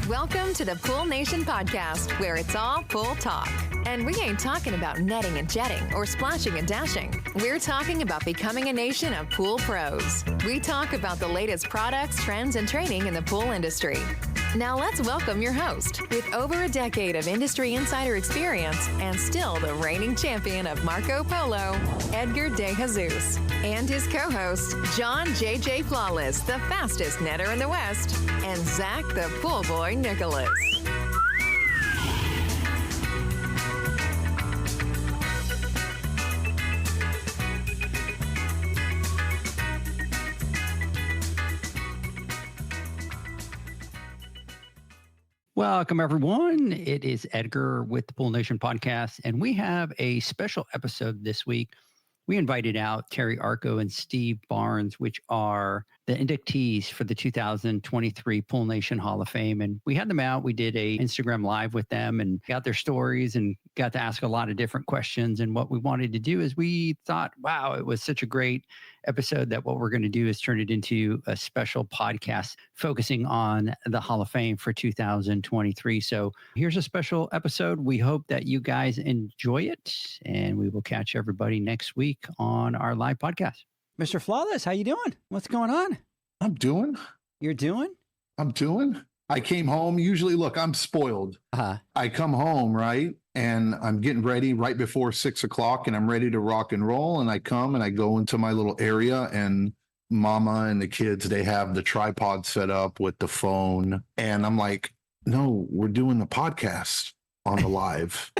Welcome to the Pool Nation podcast, where it's all pool talk. And we ain't talking about netting and jetting or splashing and dashing. We're talking about becoming a nation of pool pros. We talk about the latest products, trends, and training in the pool industry. Now let's welcome your host, with over a decade of industry insider experience and still the reigning champion of Marco Polo, Edgar De Jesus, and his co-host, John J.J. Flawless, the fastest netter in the West, and Zach the Pool Boy Nicholas. Welcome, everyone. It is Edgar with the Pool Nation podcast, and we have a special episode this week. We invited out Terry Arko and Steve Barnes, which are the inductees for the 2023 Pool Nation Hall of Fame. And we had them out. We did a Instagram Live with them and got their stories and got to ask a lot of different questions. And what we wanted to do is we thought, wow, it was such a great episode that what we're going to do is turn it into a special podcast focusing on the Hall of Fame for 2023. So here's a special episode. We hope that you guys enjoy it, and we will catch everybody next week on our live podcast. Mr. Flawless, how you doing? What's going on? I'm doing. You're doing? I'm doing. I came home. Usually, look, I'm spoiled. I come home, right? And I'm getting ready right before 6 o'clock and I'm ready to rock and roll. And I come and I go into my little area and mama and the kids, they have the tripod set up with the phone. And I'm like, no, we're doing the podcast on the live.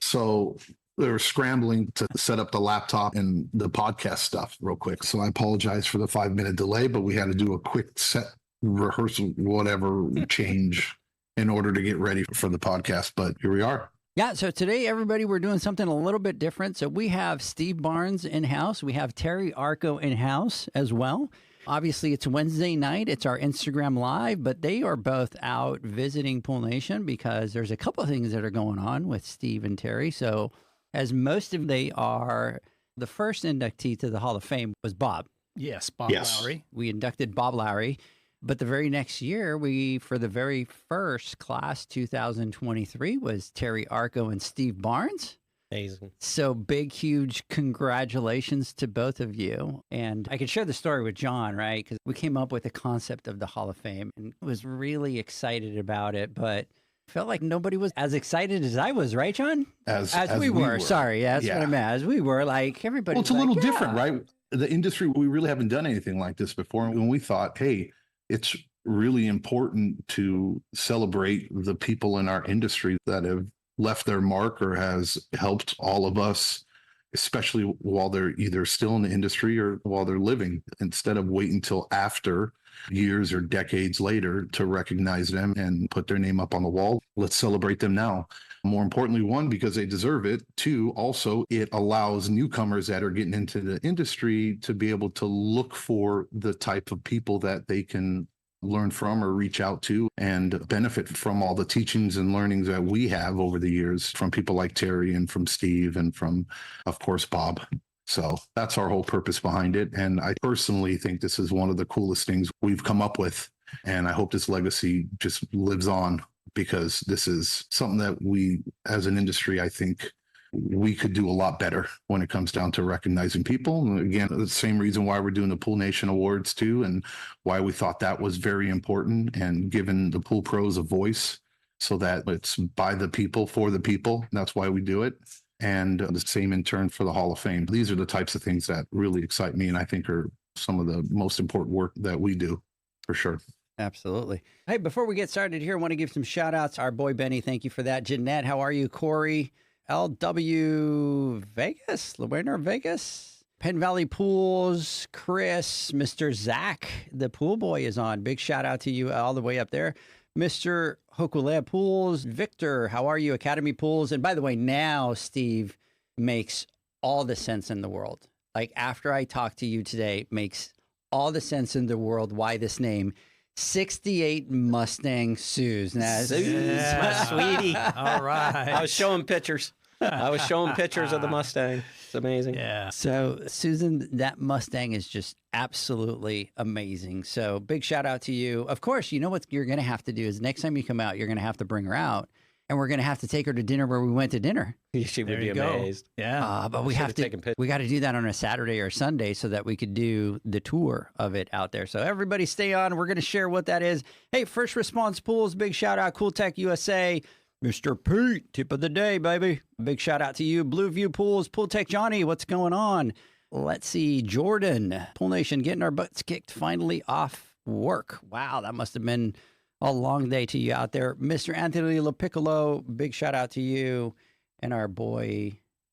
So they were scrambling to set up the laptop and the podcast stuff real quick. So I apologize for the 5-minute delay, but we had to do a quick set rehearsal, whatever change in order to get ready for the podcast. But here we are. Yeah. So today, everybody, we're doing something a little bit different. So we have Steve Barnes in-house. We have Terry Arko in-house as well. Obviously, it's Wednesday night. It's our Instagram Live, but they are both out visiting Pool Nation because there's a couple of things that are going on with Steve and Terry. So as most of they are, the first inductee to the Hall of Fame was Bob. Yes, Bob Lowry. We inducted Bob Lowry. But the very next year, for the very first class, 2023, was Terry Arko and Steve Barnes. Amazing. So big, huge congratulations to both of you. And I can share the story with John, right? Because we came up with the concept of the Hall of Fame and was really excited about it, but felt like nobody was as excited as I was, right, John? As we were. Sorry, that's what I meant. As we were, like everybody. Well, it's a little different, right? The industry, we really haven't done anything like this before. And when we thought, hey, it's really important to celebrate the people in our industry that have left their mark or has helped all of us, especially while they're either still in the industry or while they're living, instead of waiting till after years or decades later to recognize them and put their name up on the wall. Let's celebrate them now. More importantly, one, because they deserve it. Two, also, it allows newcomers that are getting into the industry to be able to look for the type of people that they can learn from or reach out to and benefit from all the teachings and learnings that we have over the years from people like Terry and from Steve and from, of course, Bob. So that's our whole purpose behind it. And I personally think this is one of the coolest things we've come up with. And I hope this legacy just lives on, because this is something that we, as an industry, I think we could do a lot better when it comes down to recognizing people. And again, the same reason why we're doing the Pool Nation Awards too, and why we thought that was very important, and giving the pool pros a voice so that it's by the people, for the people. That's why we do it. And the same in turn for the Hall of Fame. These are the types of things that really excite me and I think are some of the most important work that we do, for sure. Absolutely. Hey, before we get started here, I want to give some shout outs. Our boy Benny, thank you for that. Jeanette, how are you? Corey, LW Vegas, Luena Vegas, Penn Valley Pools, Chris, Mr. Zach, the pool boy is on. Big shout out to you all the way up there. Mr. Hokulea Pools, Victor, how are you? Academy Pools. And by the way, now Steve makes all the sense in the world. Like after I talk to you today, makes all the sense in the world why this name. 68 Mustang Suze. Now, yeah. my sweetie. All right. I was showing pictures. I was showing pictures of the Mustang. It's amazing. Yeah. So, Susan, that Mustang is just absolutely amazing. So, big shout out to you. Of course, you know what you're going to have to do is next time you come out, you're going to have to bring her out. And we're going to have to take her to dinner where we went to dinner. She would be amazed. Yeah. But we got to do that on a Saturday or Sunday so that we could do the tour of it out there. So everybody stay on. We're going to share what that is. Hey, First Response Pools, big shout out. Cool Tech USA. Mr. Pete, tip of the day, baby. Big shout out to you. Blue View Pools, Pool Tech Johnny, what's going on? Let's see. Jordan, Pool Nation, getting our butts kicked finally off work. Wow, that must have been a long day to you out there. Mr. Anthony LaPiccolo, big shout out to you. And our boy,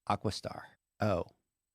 Aquastar. Oh.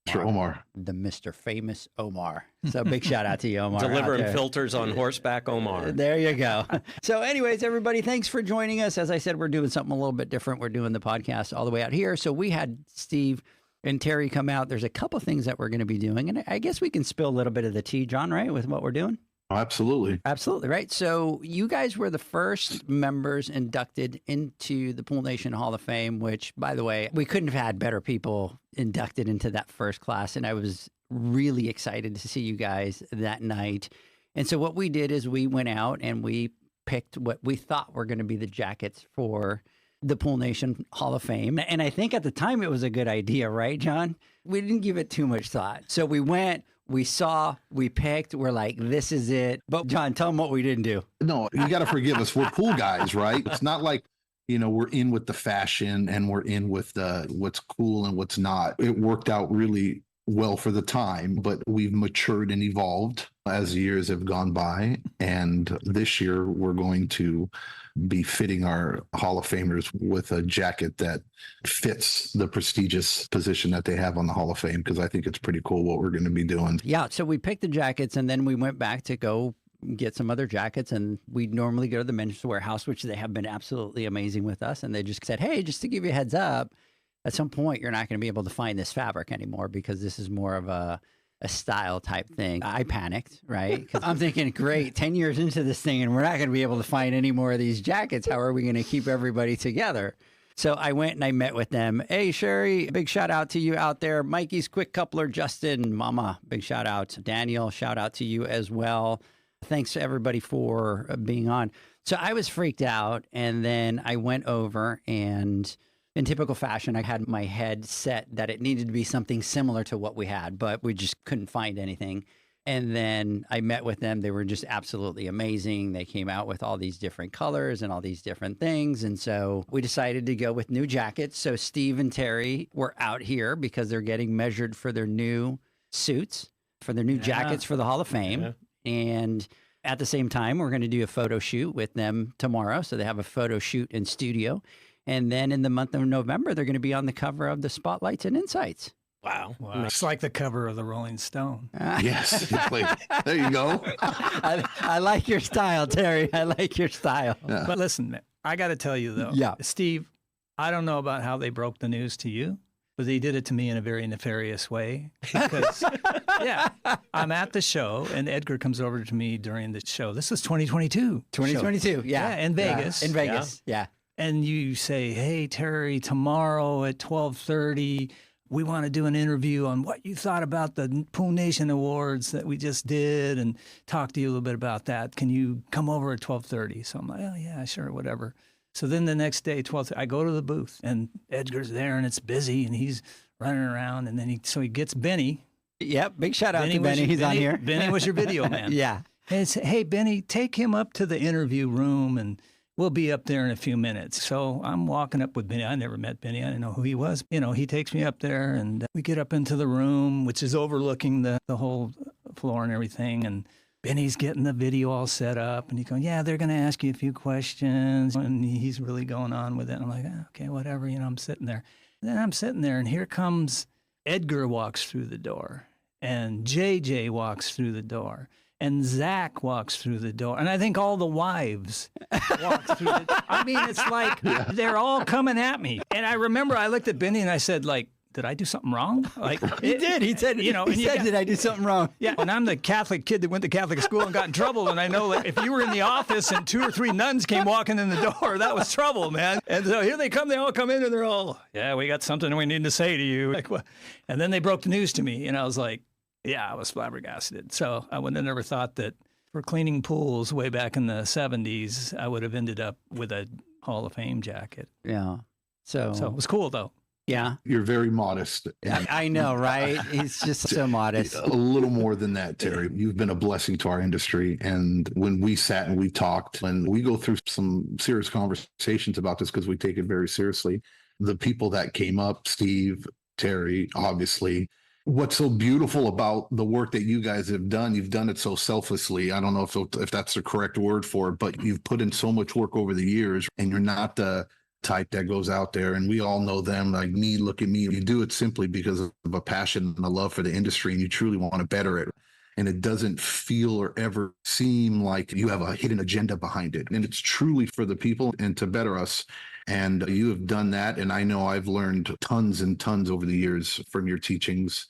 Mr. Omar. The Mr. Famous Omar. So big shout out to you, Omar. Delivering filters on horseback, Omar. There you go. So anyways, everybody, thanks for joining us. As I said, we're doing something a little bit different. We're doing the podcast all the way out here. So we had Steve and Terry come out. There's a couple things that we're going to be doing. And I guess we can spill a little bit of the tea, John, right, with what we're doing? Oh, absolutely. Absolutely, right? So you guys were the first members inducted into the Pool Nation Hall of Fame, which, by the way, we couldn't have had better people inducted into that first class. And I was really excited to see you guys that night. And so what we did is we went out and we picked what we thought were going to be the jackets for the Pool Nation Hall of Fame. And I think at the time it was a good idea, right, John? We didn't give it too much thought. So we went. We saw, we picked, we're like, this is it. But John, tell them what we didn't do. No, you got to forgive us. We're pool guys, right? It's not like, we're in with the fashion and we're in with what's cool and what's not. It worked out really well for the time, but we've matured and evolved as years have gone by. And this year we're going to be fitting our Hall of Famers with a jacket that fits the prestigious position that they have on the Hall of Fame, because I think it's pretty cool what we're going to be doing. Yeah, so we picked the jackets and then we went back to go get some other jackets, and we normally go to the Men's Warehouse, which they have been absolutely amazing with us, and they just said, hey, just to give you a heads up, at some point you're not going to be able to find this fabric anymore because this is more of a style type thing. I panicked, right? Because I'm thinking, great, 10 years into this thing and we're not going to be able to find any more of these jackets. How are we going to keep everybody together? So I went and I met with them. Hey, Sherry, big shout out to you out there. Mikey's Quick Coupler, Justin, Mama, big shout out. Daniel, shout out to you as well. Thanks to everybody for being on. So I was freaked out, and then I went over and in typical fashion, I had my head set that it needed to be something similar to what we had, but we just couldn't find anything. And then I met with them. They were just absolutely amazing. They came out with all these different colors and all these different things. And so we decided to go with new jackets. So Steve and Terry were out here because they're getting measured for their new suits, for their new jackets for the Hall of Fame. Yeah. And at the same time, we're going to do a photo shoot with them tomorrow. So they have a photo shoot in studio. And then in the month of November, they're going to be on the cover of the Spotlights and Insights. Wow. It's like the cover of the Rolling Stone. Yes. There you go. I like your style, Terry. I like your style. Yeah. But listen, I got to tell you, though, Steve, I don't know about how they broke the news to you, but they did it to me in a very nefarious way. Because, I'm at the show, and Edgar comes over to me during the show. This was 2022. 2022, yeah. In Vegas. In Vegas, yeah. And you say, hey, Terry, tomorrow at 12:30, we want to do an interview on what you thought about the Pool Nation Awards that we just did and talk to you a little bit about that. Can you come over at 12:30? So I'm like, oh, yeah, sure, whatever. So then the next day, 12:30, I go to the booth, and Edgar's there, and it's busy, and he's running around. And then he gets Benny. Yep, big shout out to Benny. He's on here. Benny was your video man. Yeah. And it's, hey, Benny, take him up to the interview room, and we'll be up there in a few minutes. So I'm walking up with Benny. I never met Benny. I didn't know who he was. He takes me up there, and we get up into the room, which is overlooking the whole floor and everything. And Benny's getting the video all set up, and he's going, yeah, they're going to ask you a few questions. And he's really going on with it. And I'm like, okay, whatever. I'm sitting there. And then I'm sitting there, and here comes Edgar walks through the door, and JJ walks through the door. And Zach walks through the door. And I think all the wives walk through the door. I mean, it's like they're all coming at me. And I remember I looked at Benny and I said, like, did I do something wrong? Like He did. He said, you know, he and you said, got- did I do something wrong? Yeah, and I'm the Catholic kid that went to Catholic school and got in trouble. And I know that if you were in the office and 2 or 3 nuns came walking in the door, that was trouble, man. And so here they come. They all come in and they're all, yeah, we got something we need to say to you. Like, what? And then they broke the news to me, and I was like, yeah, I was flabbergasted. So I would have never thought that for cleaning pools way back in the 70s, I would have ended up with a Hall of Fame jacket. Yeah. So So it was cool, though. yeah. You're very modest. I know, right? He's just so modest. A little more than that, Terry. You've been a blessing to our industry. And when we sat and we talked, and we go through some serious conversations about this because we take it very seriously, the people that came up, Steve, Terry, obviously, what's so beautiful about the work that you guys have done, you've done it so selflessly. I don't know if that's the correct word for it, but you've put in so much work over the years, and you're not the type that goes out there, and we all know them, like me, look at me. You do it simply because of a passion and a love for the industry, and you truly want to better it. And it doesn't feel or ever seem like you have a hidden agenda behind it. And it's truly for the people and to better us. And you have done that. And I know I've learned tons and tons over the years from your teachings.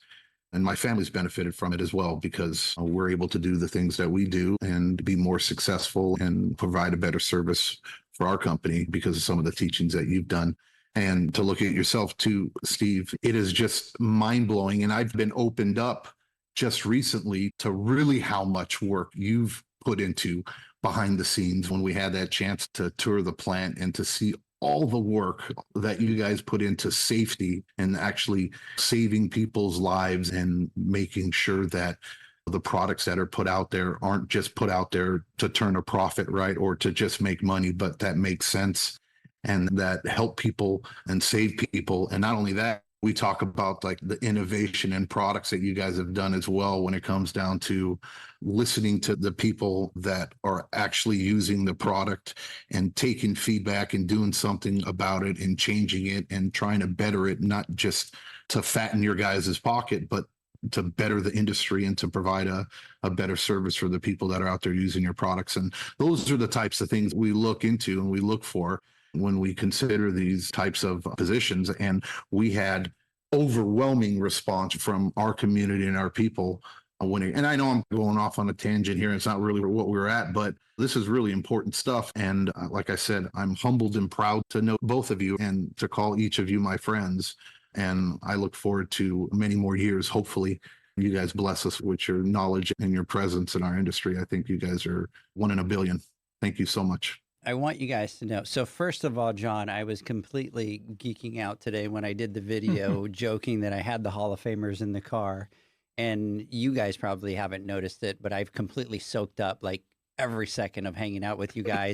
And my family's benefited from it as well, because we're able to do the things that we do and be more successful and provide a better service for our company because of some of the teachings that you've done. And to look at yourself too, Steve, it is just mind blowing. And I've been opened up just recently to really how much work you've put into behind the scenes when we had that chance to tour the plant and to see all the work that you guys put into safety and actually saving people's lives and making sure that the products that are put out there aren't just put out there to turn a profit, right? Or to just make money, but that makes sense and that help people and save people. And not only that, we talk about like the innovation and products that you guys have done as well when it comes down to listening to the people that are actually using the product and taking feedback and doing something about it and changing it and trying to better it, not just to fatten your guys' pocket, but to better the industry and to provide a better service for the people that are out there using your products. And those are the types of things we look into and we look for when we consider these types of positions. And we had overwhelming response from our community and our people and I know I'm going off on a tangent here. It's not really what we're at, but this is really important stuff. And like I said, I'm humbled and proud to know both of you and to call each of you my friends. And I look forward to many more years. Hopefully you guys bless us with your knowledge and your presence in our industry. I think you guys are 1 in a billion. Thank you so much. I want you guys to know. So first of all, John, I was completely geeking out today when I did the video, joking that I had the Hall of Famers in the car. And you guys probably haven't noticed it, but I've completely soaked up like every second of hanging out with you guys,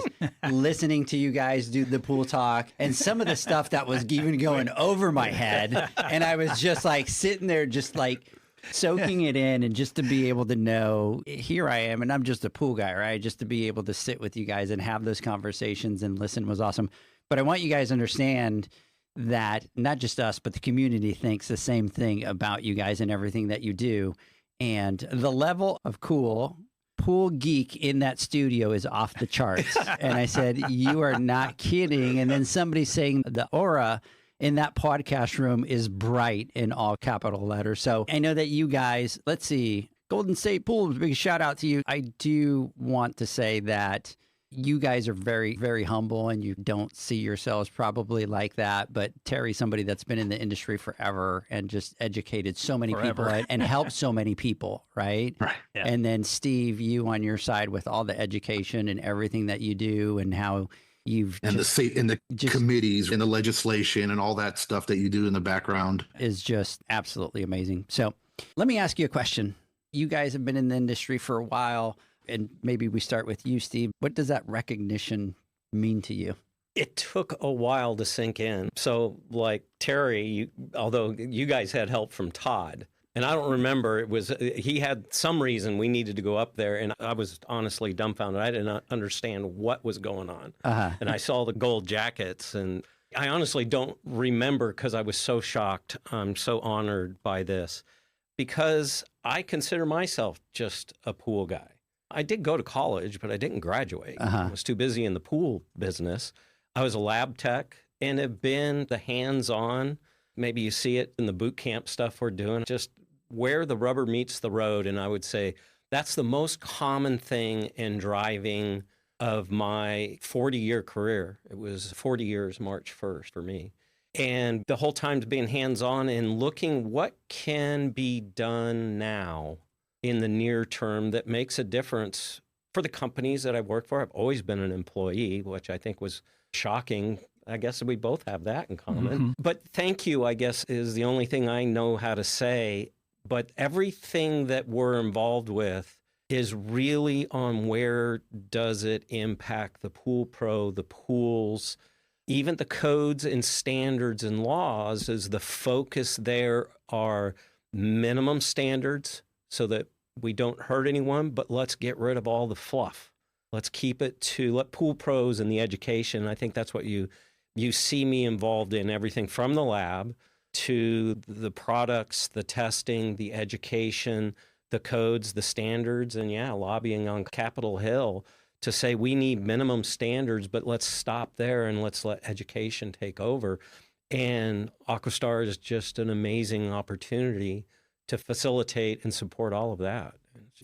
listening to you guys do the pool talk and some of the stuff that was even going over my head. And I was just like sitting there, just like soaking it in, and just to be able to know here I am, and I'm just a pool guy, right? Just to be able to sit with you guys and have those conversations and listen was awesome. But I want you guys to understand that not just us, but the community thinks the same thing about you guys and everything that you do. And the level of cool pool geek in that studio is off the charts. And I said, you are not kidding. And then somebody saying the aura in that podcast room is bright in all capital letters. So I know that you guys, let's see, Golden State Pool, big shout out to you. I do want to say that you guys are very, very humble and you don't see yourselves probably like that. But Terry, somebody that's been in the industry forever and just educated so many people and helped so many people, right? Right. Yeah. And then Steve, you on your side with all the education and everything that you do and how you've and the committees and the legislation and all that stuff that you do in the background is just absolutely amazing. So let me ask you a question. You guys have been in the industry for a while. And maybe we start with you, Steve. What does that recognition mean to you? It took a while to sink in. So like Terry, although you guys had help from Todd, and I don't remember, he had some reason we needed to go up there, and I was honestly dumbfounded. I did not understand what was going on. And I saw the gold jackets, and I honestly don't remember because I was so shocked. I'm so honored by this because I consider myself just a pool guy. I did go to college, but I didn't graduate. I was too busy in the pool business. I was a lab tech and have been the hands-on maybe you see it in the boot camp stuff we're doing, just where the rubber meets the road. And I would say that's the most common thing in driving of my 40-year career. It was 40 years, March 1st for me. And the whole time being hands-on and looking what can be done now in the near term that makes a difference for the companies that I've worked for. I've always been an employee, which I think was shocking. I guess we both have that in common. Mm-hmm. But thank you, I guess, is the only thing I know how to say. But everything that we're involved with is really on where does it impact the pool pro, the pools, even the codes and standards and laws. Is the focus there are minimum standards so that we don't hurt anyone, but let's get rid of all the fluff. Let's keep it to let pool pros and the education. I think that's what you see me involved in, everything from the lab to the products, the testing, the education, the codes, the standards, and lobbying on Capitol Hill to say we need minimum standards, but let's stop there and let's let education take over. And AquaStar is just an amazing opportunity to facilitate and support all of that.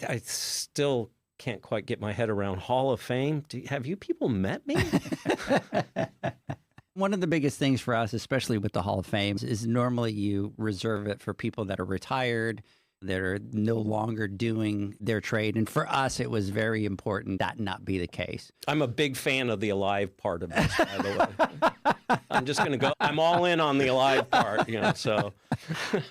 I still can't quite get my head around Hall of Fame. Have you people met me? One of the biggest things for us, especially with the Hall of Fame, is normally you reserve it for people that are retired, that are no longer doing their trade. And for us, it was very important that not be the case. I'm a big fan of the alive part of this, by the way. I'm just going to go, I'm all in on the alive part, so.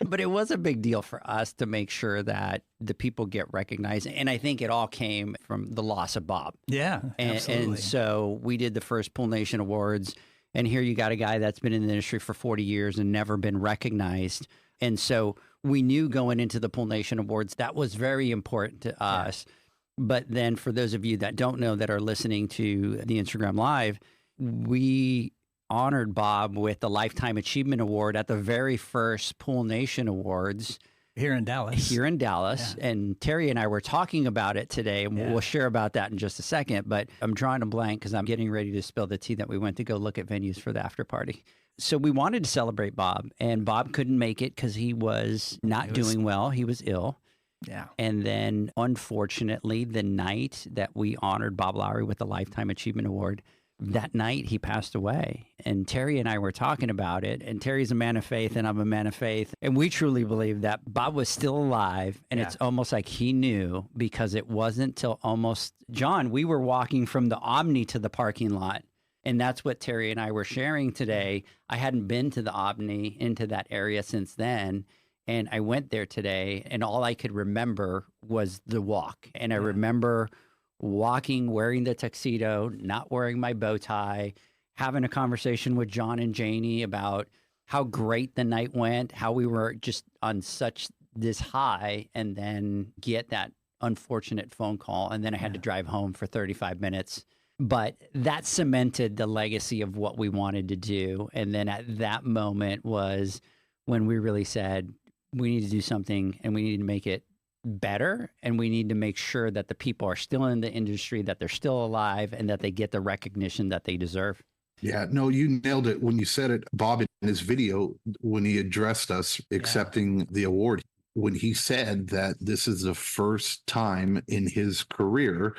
But it was a big deal for us to make sure that the people get recognized. And I think it all came from the loss of Bob. Yeah, absolutely. And so we did the first Pool Nation Awards. And here you got a guy that's been in the industry for 40 years and never been recognized. And so we knew going into the Pool Nation Awards, that was very important to us. But then for those of you that don't know that are listening to the Instagram Live, we honored Bob with the Lifetime Achievement Award at the very first Pool Nation Awards. Here in Dallas. Yeah. And Terry and I were talking about it today, and we'll share about that in just a second. But I'm drawing a blank because I'm getting ready to spill the tea that we went to go look at venues for the after party. So we wanted to celebrate Bob, and Bob couldn't make it because he was not doing well. He was ill. Yeah. And then, unfortunately, the night that we honored Bob Lowry with the Lifetime Achievement Award, that night he passed away. And Terry and I were talking about it, and Terry's a man of faith and I'm a man of faith. And we truly believe that Bob was still alive, and it's almost like he knew, because it wasn't till almost, John, we were walking from the Omni to the parking lot. And that's what Terry and I were sharing today. I hadn't been to the Omni into that area since then. And I went there today, and all I could remember was the walk. And I remember walking, wearing the tuxedo, not wearing my bow tie, having a conversation with John and Janie about how great the night went, how we were just on such this high, and then get that unfortunate phone call. And then I had to drive home for 35 minutes. But that cemented the legacy of what we wanted to do. And then at that moment was when we really said, we need to do something, and we need to make it better, and we need to make sure that the people are still in the industry, that they're still alive, and that they get the recognition that they deserve. Yeah, no, you nailed it when you said it, Bob, in his video, when he addressed us accepting the award, when he said that this is the first time in his career,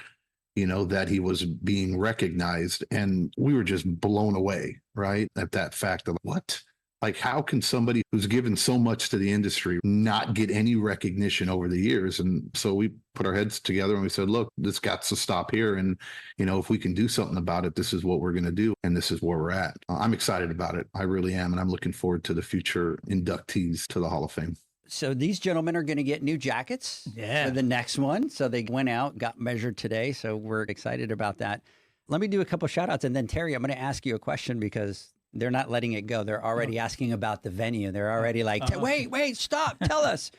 that he was being recognized, and we were just blown away, right? At that fact of what? Like, how can somebody who's given so much to the industry not get any recognition over the years? And so we put our heads together and we said, look, this got to stop here. And, if we can do something about it, this is what we're going to do. And this is where we're at. I'm excited about it. I really am. And I'm looking forward to the future inductees to the Hall of Fame. So these gentlemen are going to get new jackets for the next one. So they went out, got measured today. So we're excited about that. Let me do a couple shout outs. And then Terry, I'm going to ask you a question because they're not letting it go. They're already asking about the venue. They're already like, wait, stop, tell us.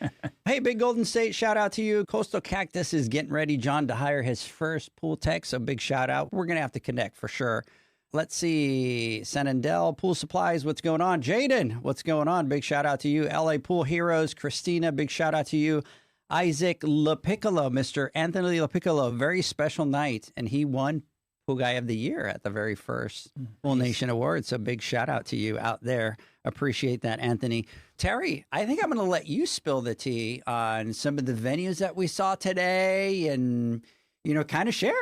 Hey, Big Golden State, shout out to you. Coastal Cactus is getting ready, John, to hire his first pool tech. So big shout out. We're going to have to connect for sure. Let's see. Sanandel Pool Supplies, what's going on? Jaden, what's going on? Big shout out to you. LA Pool Heroes, Christina, big shout out to you. Isaac LaPiccolo, Mr. Anthony LaPiccolo, very special night. And he won Pool Guy of the Year at the very first Pool Nation Awards. So big shout out to you out there. Appreciate that, Anthony. Terry, I think I'm going to let you spill the tea on some of the venues that we saw today and, kind of share.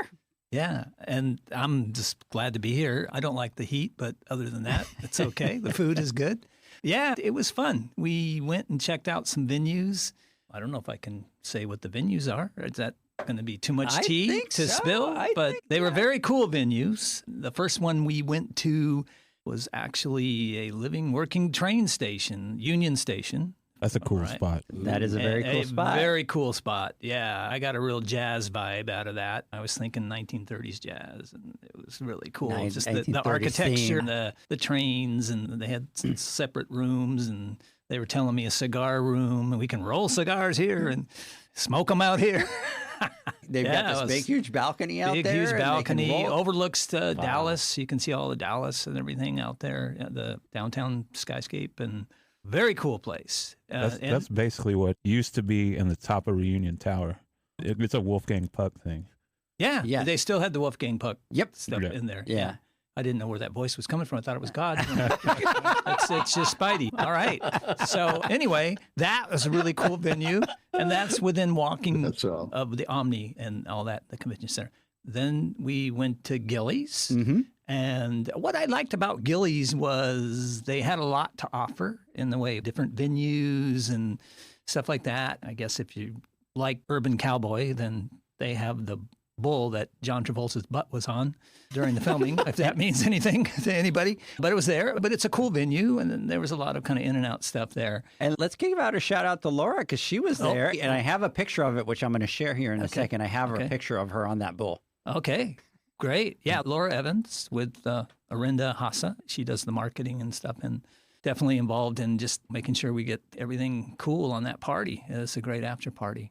Yeah, and I'm just glad to be here. I don't like the heat, but other than that, it's okay. The food is good. Yeah, it was fun. We went and checked out some venues. I don't know if I can say what the venues are. Is that going to be too much tea to spill? But they were very cool venues. The first one we went to was actually a living, working train station, Union Station. That's a cool spot. That is a very cool spot. Very cool spot. Yeah, I got a real jazz vibe out of that. I was thinking 1930s jazz, and it was really cool. Just the architecture, the trains, and they had some separate rooms, and they were telling me a cigar room, and we can roll cigars here and smoke them out here. They've got this big, huge balcony out there. Big, huge balcony. Overlooks Dallas. You can see all of Dallas and everything out there, the downtown skyscape, and very cool place. That's basically what used to be in the top of Reunion Tower. It's a Wolfgang Puck thing. Yeah. They still had the Wolfgang Puck stuff in there. Yeah. I didn't know where that voice was coming from. I thought it was God. It's just Spidey. All right. So anyway, that was a really cool venue, and that's within walking of the Omni and all that, the convention center. Then we went to Gillies, and what I liked about Gillies was they had a lot to offer in the way of different venues and stuff like that. I guess if you like Urban Cowboy, then they have the bull that John Travolta's butt was on during the filming, if that means anything to anybody. But it was there. But it's a cool venue, and then there was a lot of kind of in and out stuff there. And let's give out a shout out to Laura, because she was there, and I have a picture of it, which I'm going to share here in a second. I have a picture of her on that bull. Okay, great. Yeah, Laura Evans with Arinda Hassa. She does the marketing and stuff, and definitely involved in just making sure we get everything cool on that party. It's a great after party.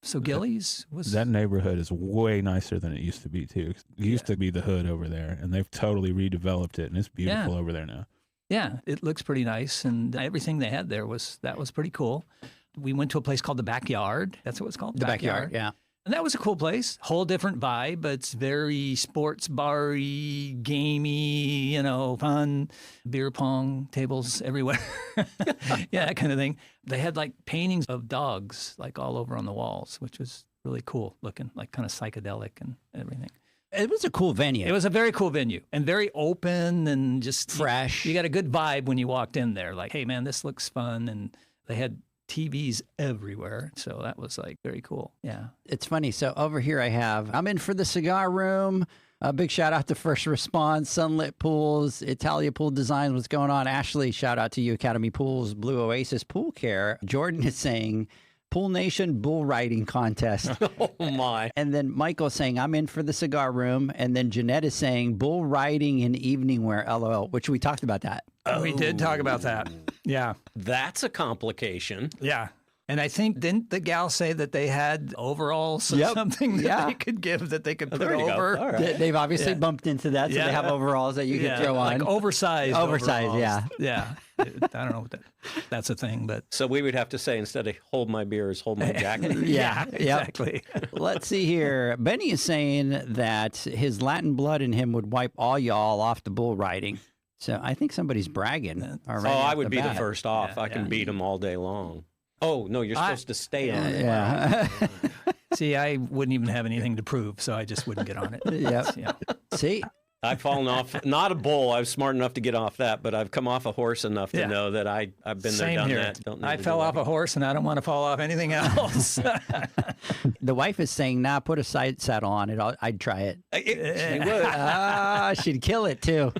So Gillies was... That neighborhood is way nicer than it used to be, too. It used to be the hood over there, and they've totally redeveloped it, and it's beautiful over there now. Yeah, it looks pretty nice, and everything they had there was pretty cool. We went to a place called the Backyard. That's what it's called? The Backyard, yeah. And that was a cool place. Whole different vibe, but it's very sports bar-y, gamey, fun. Beer pong tables everywhere. Yeah, that kind of thing. They had like paintings of dogs like all over on the walls, which was really cool looking, like kind of psychedelic and everything. It was a cool venue. It was a very cool venue and very open and just fresh. You got a good vibe when you walked in there. Like, hey, man, this looks fun. And they had TVs everywhere. So that was like very cool. Yeah. It's funny. So over here I'm in for the cigar room. A big shout out to First Response, Sunlit Pools, Italia Pool Designs. What's going on? Ashley, shout out to you, Academy Pools, Blue Oasis Pool Care. Jordan is saying Pool Nation bull riding contest. Oh my. And then Michael saying, I'm in for the cigar room. And then Jeanette is saying bull riding in evening wear, LOL, which we talked about that. We did talk about that. Yeah. That's a complication. Yeah. And I think, didn't the gal say that they had overalls or something that they could give, that they could put over? Right. They've obviously bumped into that, so they have overalls that you can throw on. Like oversized overalls. Yeah. I don't know what that's a thing, but... So we would have to say, instead of hold my beers, hold my jacket. Yeah, exactly. Let's see here. Benny is saying that his Latin blood in him would wipe all y'all off the bull riding. So I think somebody's bragging already. I would be the first off. I can beat them all day long. Oh, no, you're supposed to stay on it. Yeah. See, I wouldn't even have anything to prove, so I just wouldn't get on it. Yep. See? I've fallen off, not a bull. I was smart enough to get off that, but I've come off a horse enough to know that I've been there, done that. I fell off a horse, and I don't want to fall off anything else. The wife is saying, nah, put a side saddle on it. I'd try it. She would. She'd kill it, too.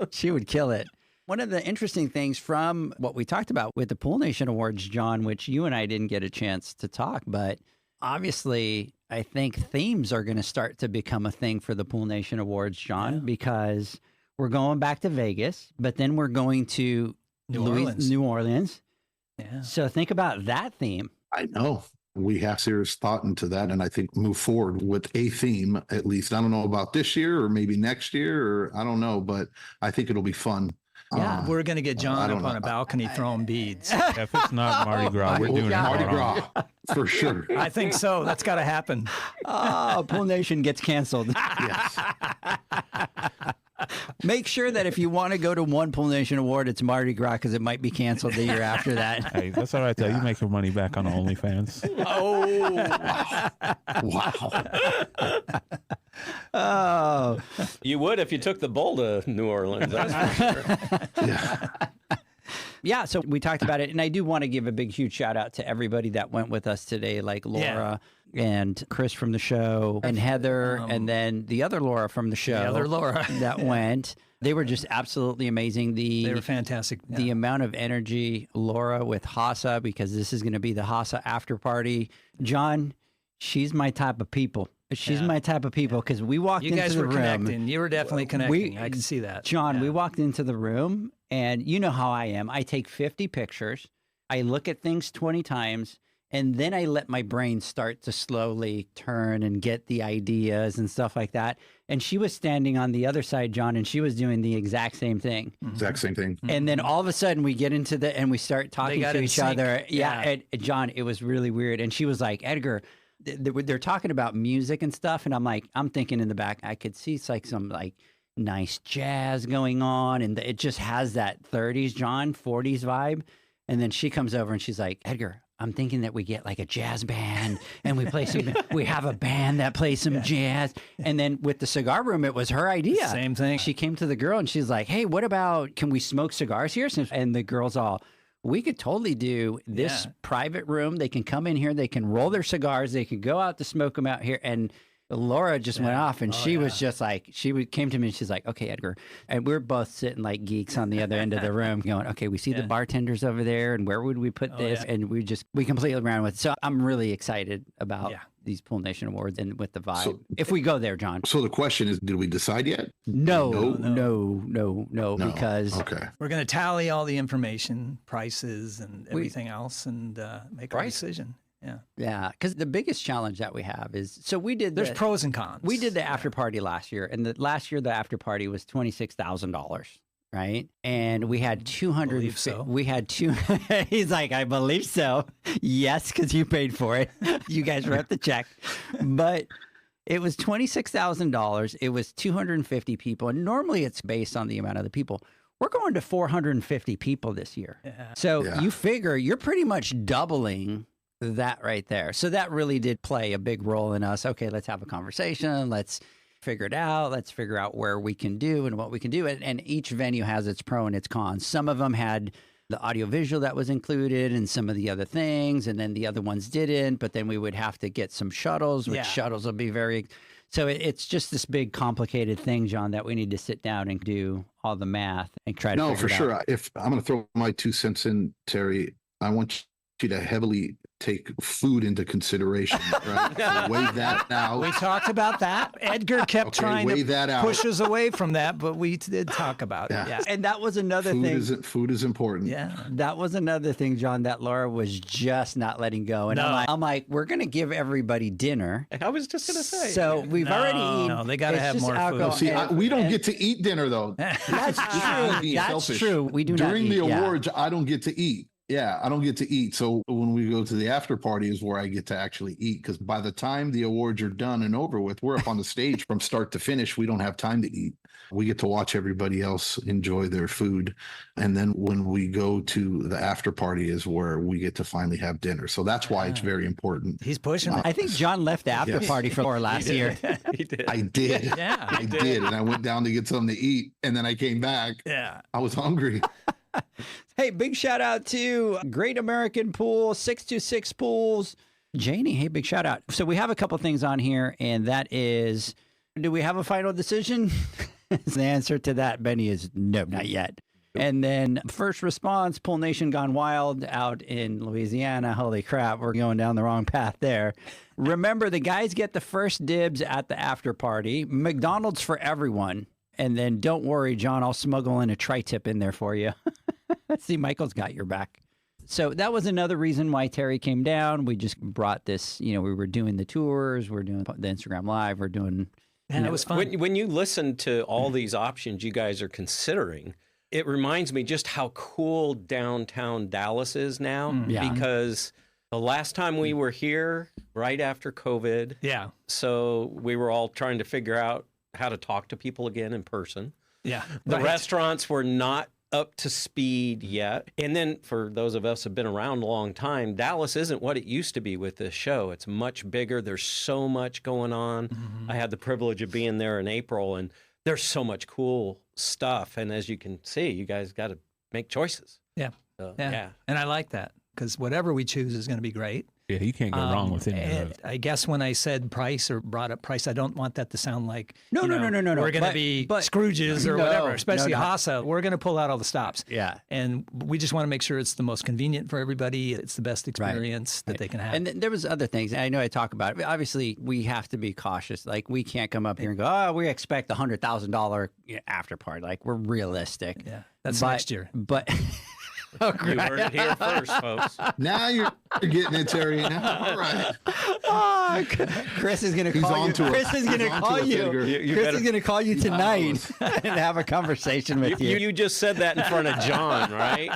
She would kill it. One of the interesting things from what we talked about with the Pool Nation Awards, John, which you and I didn't get a chance to talk, but obviously I think themes are going to start to become a thing for the Pool Nation Awards, John, because we're going back to Vegas, but then we're going to New Orleans. Yeah. So think about that theme. I know. We have serious thought into that, and I think move forward with a theme, at least. I don't know about this year or maybe next year, or I don't know, but I think it'll be fun. Yeah, we're going to get John up on a balcony throwing beads. If it's not Mardi Gras, we're doing Mardi Gras. For sure. I think so. That's got to happen. Oh, Pool Nation gets canceled. Yes. Make sure that if you want to go to one Pool Nation award, it's Mardi Gras because it might be canceled the year after that. Hey, that's all right though. You make your money back on OnlyFans. Wow. Oh, You would if you took the bull to New Orleans. That's for sure. Yeah. yeah. So we talked about it. And I do want to give a big, huge shout out to everybody that went with us today, like Laura and Chris from the show and Heather. And then the other Laura from the show. The other Laura. that went. They were just absolutely amazing. They were fantastic. The amount of energy, Laura with Hassa, because this is going to be the Hassa after party. John, she's my type of people. She's my type of people because we walked into the room. You guys were connecting. You were definitely connecting. I can see that. John, we walked into the room and you know how I am. I take 50 pictures. I look at things 20 times and then I let my brain start to slowly turn and get the ideas and stuff like that. And she was standing on the other side, John, and she was doing the exact same thing. Exact same thing. And then all of a sudden we get into and we start talking to each other. Yeah. And John, it was really weird. And she was like, Edgar, they're talking about music and stuff. And I'm thinking in the back, I could see it's like some like nice jazz going on. And it just has that 30s, John, 40s vibe. And then she comes over and she's like, Edgar, I'm thinking that we get like a jazz band and we play some, we have a band that plays some jazz. And then with the cigar room, it was her idea. Same thing. She came to the girl and she's like, hey, what about, can we smoke cigars here? And the girl's all, we could totally do this private room. They can come in here. They can roll their cigars. They could go out to smoke them out here. And Laura just went off and she was just like, came to me and she's like, okay, Edgar. And we're both sitting like geeks on the other end of the room going, okay, we see the bartenders over there and where would we put this? And we completely ran with it. So I'm really excited about these Pool Nation Awards and with the vibe. So, if we go there, John. So the question is, did we decide yet? No, because we're going to tally all the information, prices and everything else and make our decision. Yeah, because the biggest challenge that we have is, so we did. There's pros and cons. We did the after party last year, and last year the after party was $26,000, right? And we had 200. Believe so. We had two. He's like, I believe so. Yes, because you paid for it. You guys wrote the check, but it was $26,000. It was 250 people, and normally it's based on the amount of the people. We're going to 450 people this year. So you figure you're pretty much doubling that right there. So that really did play a big role in us. Okay, let's have a conversation. Let's figure it out. Let's figure out where we can do and what we can do. And each venue has its pro and its cons. Some of them had the audiovisual that was included and some of the other things. And then the other ones didn't. But then we would have to get some shuttles, which shuttles will be very... So it's just this big complicated thing, John, that we need to sit down and do all the math and try to figure it out. No, for sure. If I'm going to throw my 2 cents in, Terry, I want you to heavily take food into consideration, right? So weigh that out. We talked about that. Edgar kept trying to push us away from that, but we did talk about it. Yeah. And that was another thing. Food is important. Yeah. That was another thing, John, that Laura was just not letting go. And I'm like, we're going to give everybody dinner. I was just going to say. So we've already eaten. No, they got to have more food. See, we don't get to eat dinner, though. That's true. That's true. We do During not eat. the awards, I don't get to eat. Yeah, I don't get to eat. So when we go to the after party is where I get to actually eat, because by the time the awards are done and over with, we're up on the stage from start to finish. We don't have time to eat. We get to watch everybody else enjoy their food. And then when we go to the after party is where we get to finally have dinner. So that's why it's very important. He's pushing. I think John left the after party for last year. He did. I did. Yeah, I did. And I went down to get something to eat. And then I came back. Yeah. I was hungry. Hey, big shout out to Great American Pool, 626 Pools. Janie, hey, big shout out. So we have a couple things on here, and that is, do we have a final decision? The answer to that, Benny, is no, not yet. And then first response, Pool Nation Gone Wild out in Louisiana. Holy crap, we're going down the wrong path there. Remember, the guys get the first dibs at the after party. McDonald's for everyone. And then don't worry, John, I'll smuggle in a tri-tip in there for you. See, Michael's got your back. So that was another reason why Terry came down. We just brought this, we were doing the tours, we're doing the Instagram Live, we're doing... And it was fun. When you listen to all these options you guys are considering, it reminds me just how cool downtown Dallas is now. Yeah. Because The last time we were here, right after COVID. Yeah. So we were all trying to figure out how to talk to people again in person. Yeah. The restaurants were not up to speed yet. And then for those of us who have been around a long time, Dallas isn't what it used to be with this show. It's much bigger. There's so much going on. I had the privilege of being there in April, and there's so much cool stuff. And as you can see, you guys got to make choices. Yeah. Yeah. And I like that because whatever we choose is going to be great. Yeah, you can't go wrong with any of those. I guess when I said price or brought up price, I don't want that to sound like No. We're going to be Scrooges or whatever, especially Hasa. We're going to pull out all the stops. Yeah. And we just want to make sure it's the most convenient for everybody. It's the best experience that they can have. And there was other things. I know I talk about it. Obviously, we have to be cautious. Like, we can't come up here and go, oh, we expect a $100,000 after party. Like, we're realistic. Yeah. That's next year. But... You heard it here first, folks. Now you're getting it, Terry. Now, all right. Oh, Chris is going to call you. Chris is going to call you. Chris is going to call you tonight and have a conversation with you. You just said that in front of John, right?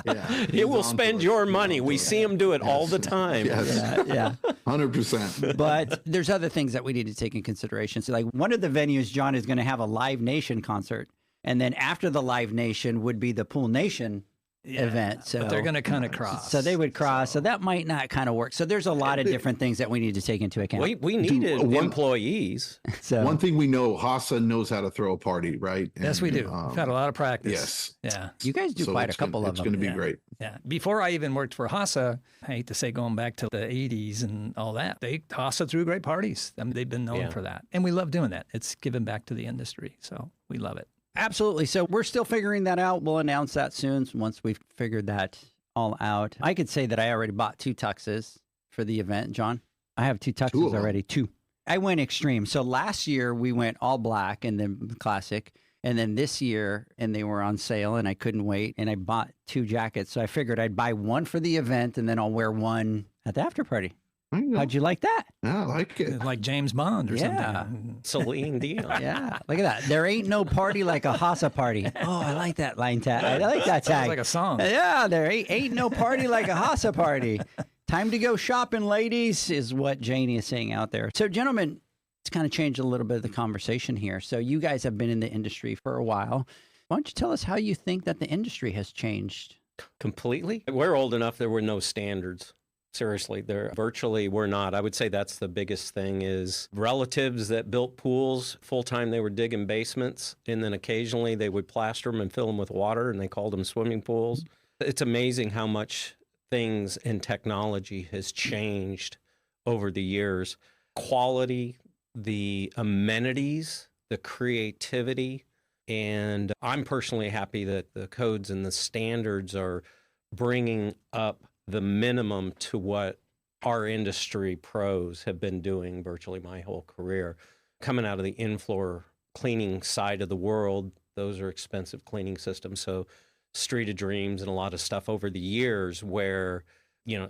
Yeah, It will spend your money. We see him do it all the time. Yes. Yeah. 100%. But there's other things that we need to take in consideration. So, like, one of the venues, John, is going to have a Live Nation concert. And then after the Live Nation would be the Pool Nation event. So but they're going to kind of cross. So they would cross. So that might not kind of work. So there's a lot of different things that we need to take into account. We needed employees. So one thing we know, Hasa knows how to throw a party, right? Yes, we do. We've had a lot of practice. Yes. Yeah. You guys do quite a couple of them. It's going to be great. Yeah. Before I even worked for Hasa, I hate to say going back to the 80s and all that, Hasa threw great parties. I mean, they've been known for that. And we love doing that. It's given back to the industry. So we love it. Absolutely. So we're still figuring that out. We'll announce that soon once we've figured that all out. I could say that I already bought 2 tuxes for the event, John. I have 2 tuxes already. 2. I went extreme. So last year we went all black and then classic. And then this year, and they were on sale and I couldn't wait. And I bought 2 jackets. So I figured I'd buy one for the event and then I'll wear one at the after party. How'd you like that? Yeah, I like it. Like James Bond or something. Celine Dion. Yeah, look at that. There ain't no party like a Hasa party. Oh, I like that line tag. I like that tag. Sounds like a song. Yeah, there ain't no party like a Hasa party. Time to go shopping, ladies, is what Janie is saying out there. So, gentlemen, it's kind of changed a little bit of the conversation here. So you guys have been in the industry for a while. Why don't you tell us how you think that the industry has changed? Completely. We're old enough, there were no standards. Seriously, there virtually were not. I would say that's the biggest thing is relatives that built pools. Full-time, they were digging basements, and then occasionally they would plaster them and fill them with water, and they called them swimming pools. It's amazing how much things in technology has changed over the years. Quality, the amenities, the creativity, and I'm personally happy that the codes and the standards are bringing up the minimum to what our industry pros have been doing virtually my whole career. Coming out of the in-floor cleaning side of the world, those are expensive cleaning systems. So Street of Dreams and a lot of stuff over the years where,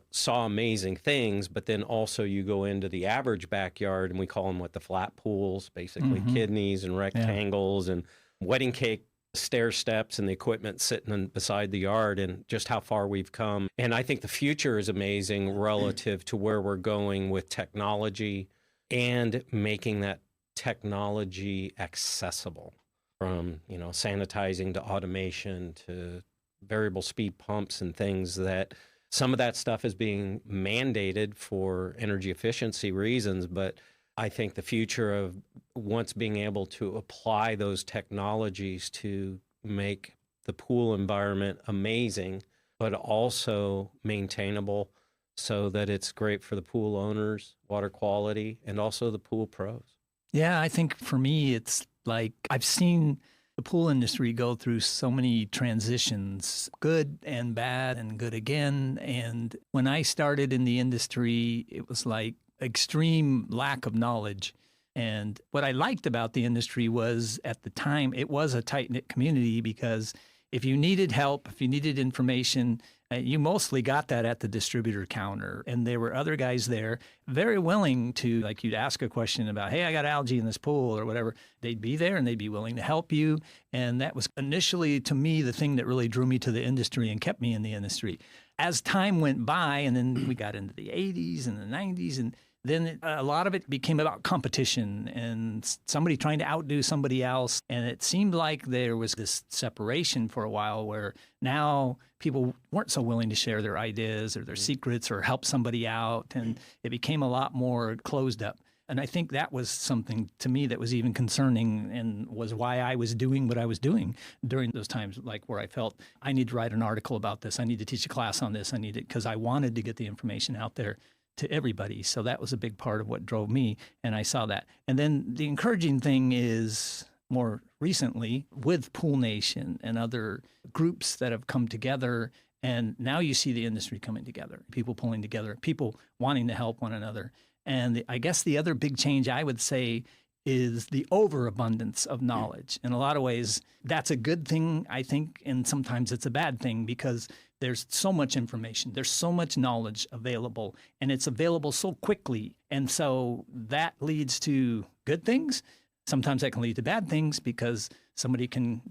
saw amazing things, but then also you go into the average backyard and we call them the flat pools, basically kidneys and rectangles and wedding cake stair steps and the equipment sitting beside the yard, and just how far we've come. And I think the future is amazing relative to where we're going with technology and making that technology accessible, from, sanitizing to automation to variable speed pumps and things that some of that stuff is being mandated for energy efficiency reasons. But I think the future of once being able to apply those technologies to make the pool environment amazing, but also maintainable so that it's great for the pool owners, water quality, and also the pool pros. Yeah, I think for me, it's like I've seen the pool industry go through so many transitions, good and bad and good again. And when I started in the industry, it was like extreme lack of knowledge. And what I liked about the industry was at the time, it was a tight-knit community because if you needed help, if you needed information, you mostly got that at the distributor counter. And there were other guys there very willing to, like, you'd ask a question about, hey, I got algae in this pool or whatever. They'd be there and they'd be willing to help you. And that was initially, to me, the thing that really drew me to the industry and kept me in the industry. as time went by, and then we got into the 80s and the 90s, and then a lot of it became about competition and somebody trying to outdo somebody else. And it seemed like there was this separation for a while where now people weren't so willing to share their ideas or their secrets or help somebody out. And it became a lot more closed up. And I think that was something to me that was even concerning and was why I was doing what I was doing during those times, like where I felt I need to write an article about this. I need to teach a class on this. I need it because I wanted to get the information out there to everybody. So that was a big part of what drove me. And I saw that. And then the encouraging thing is more recently with Pool Nation and other groups that have come together. And now you see the industry coming together, people pulling together, people wanting to help one another. And I guess the other big change I would say is the overabundance of knowledge. In a lot of ways, that's a good thing, I think, and sometimes it's a bad thing because there's so much information, there's so much knowledge available, and it's available so quickly. And so that leads to good things. Sometimes that can lead to bad things because they can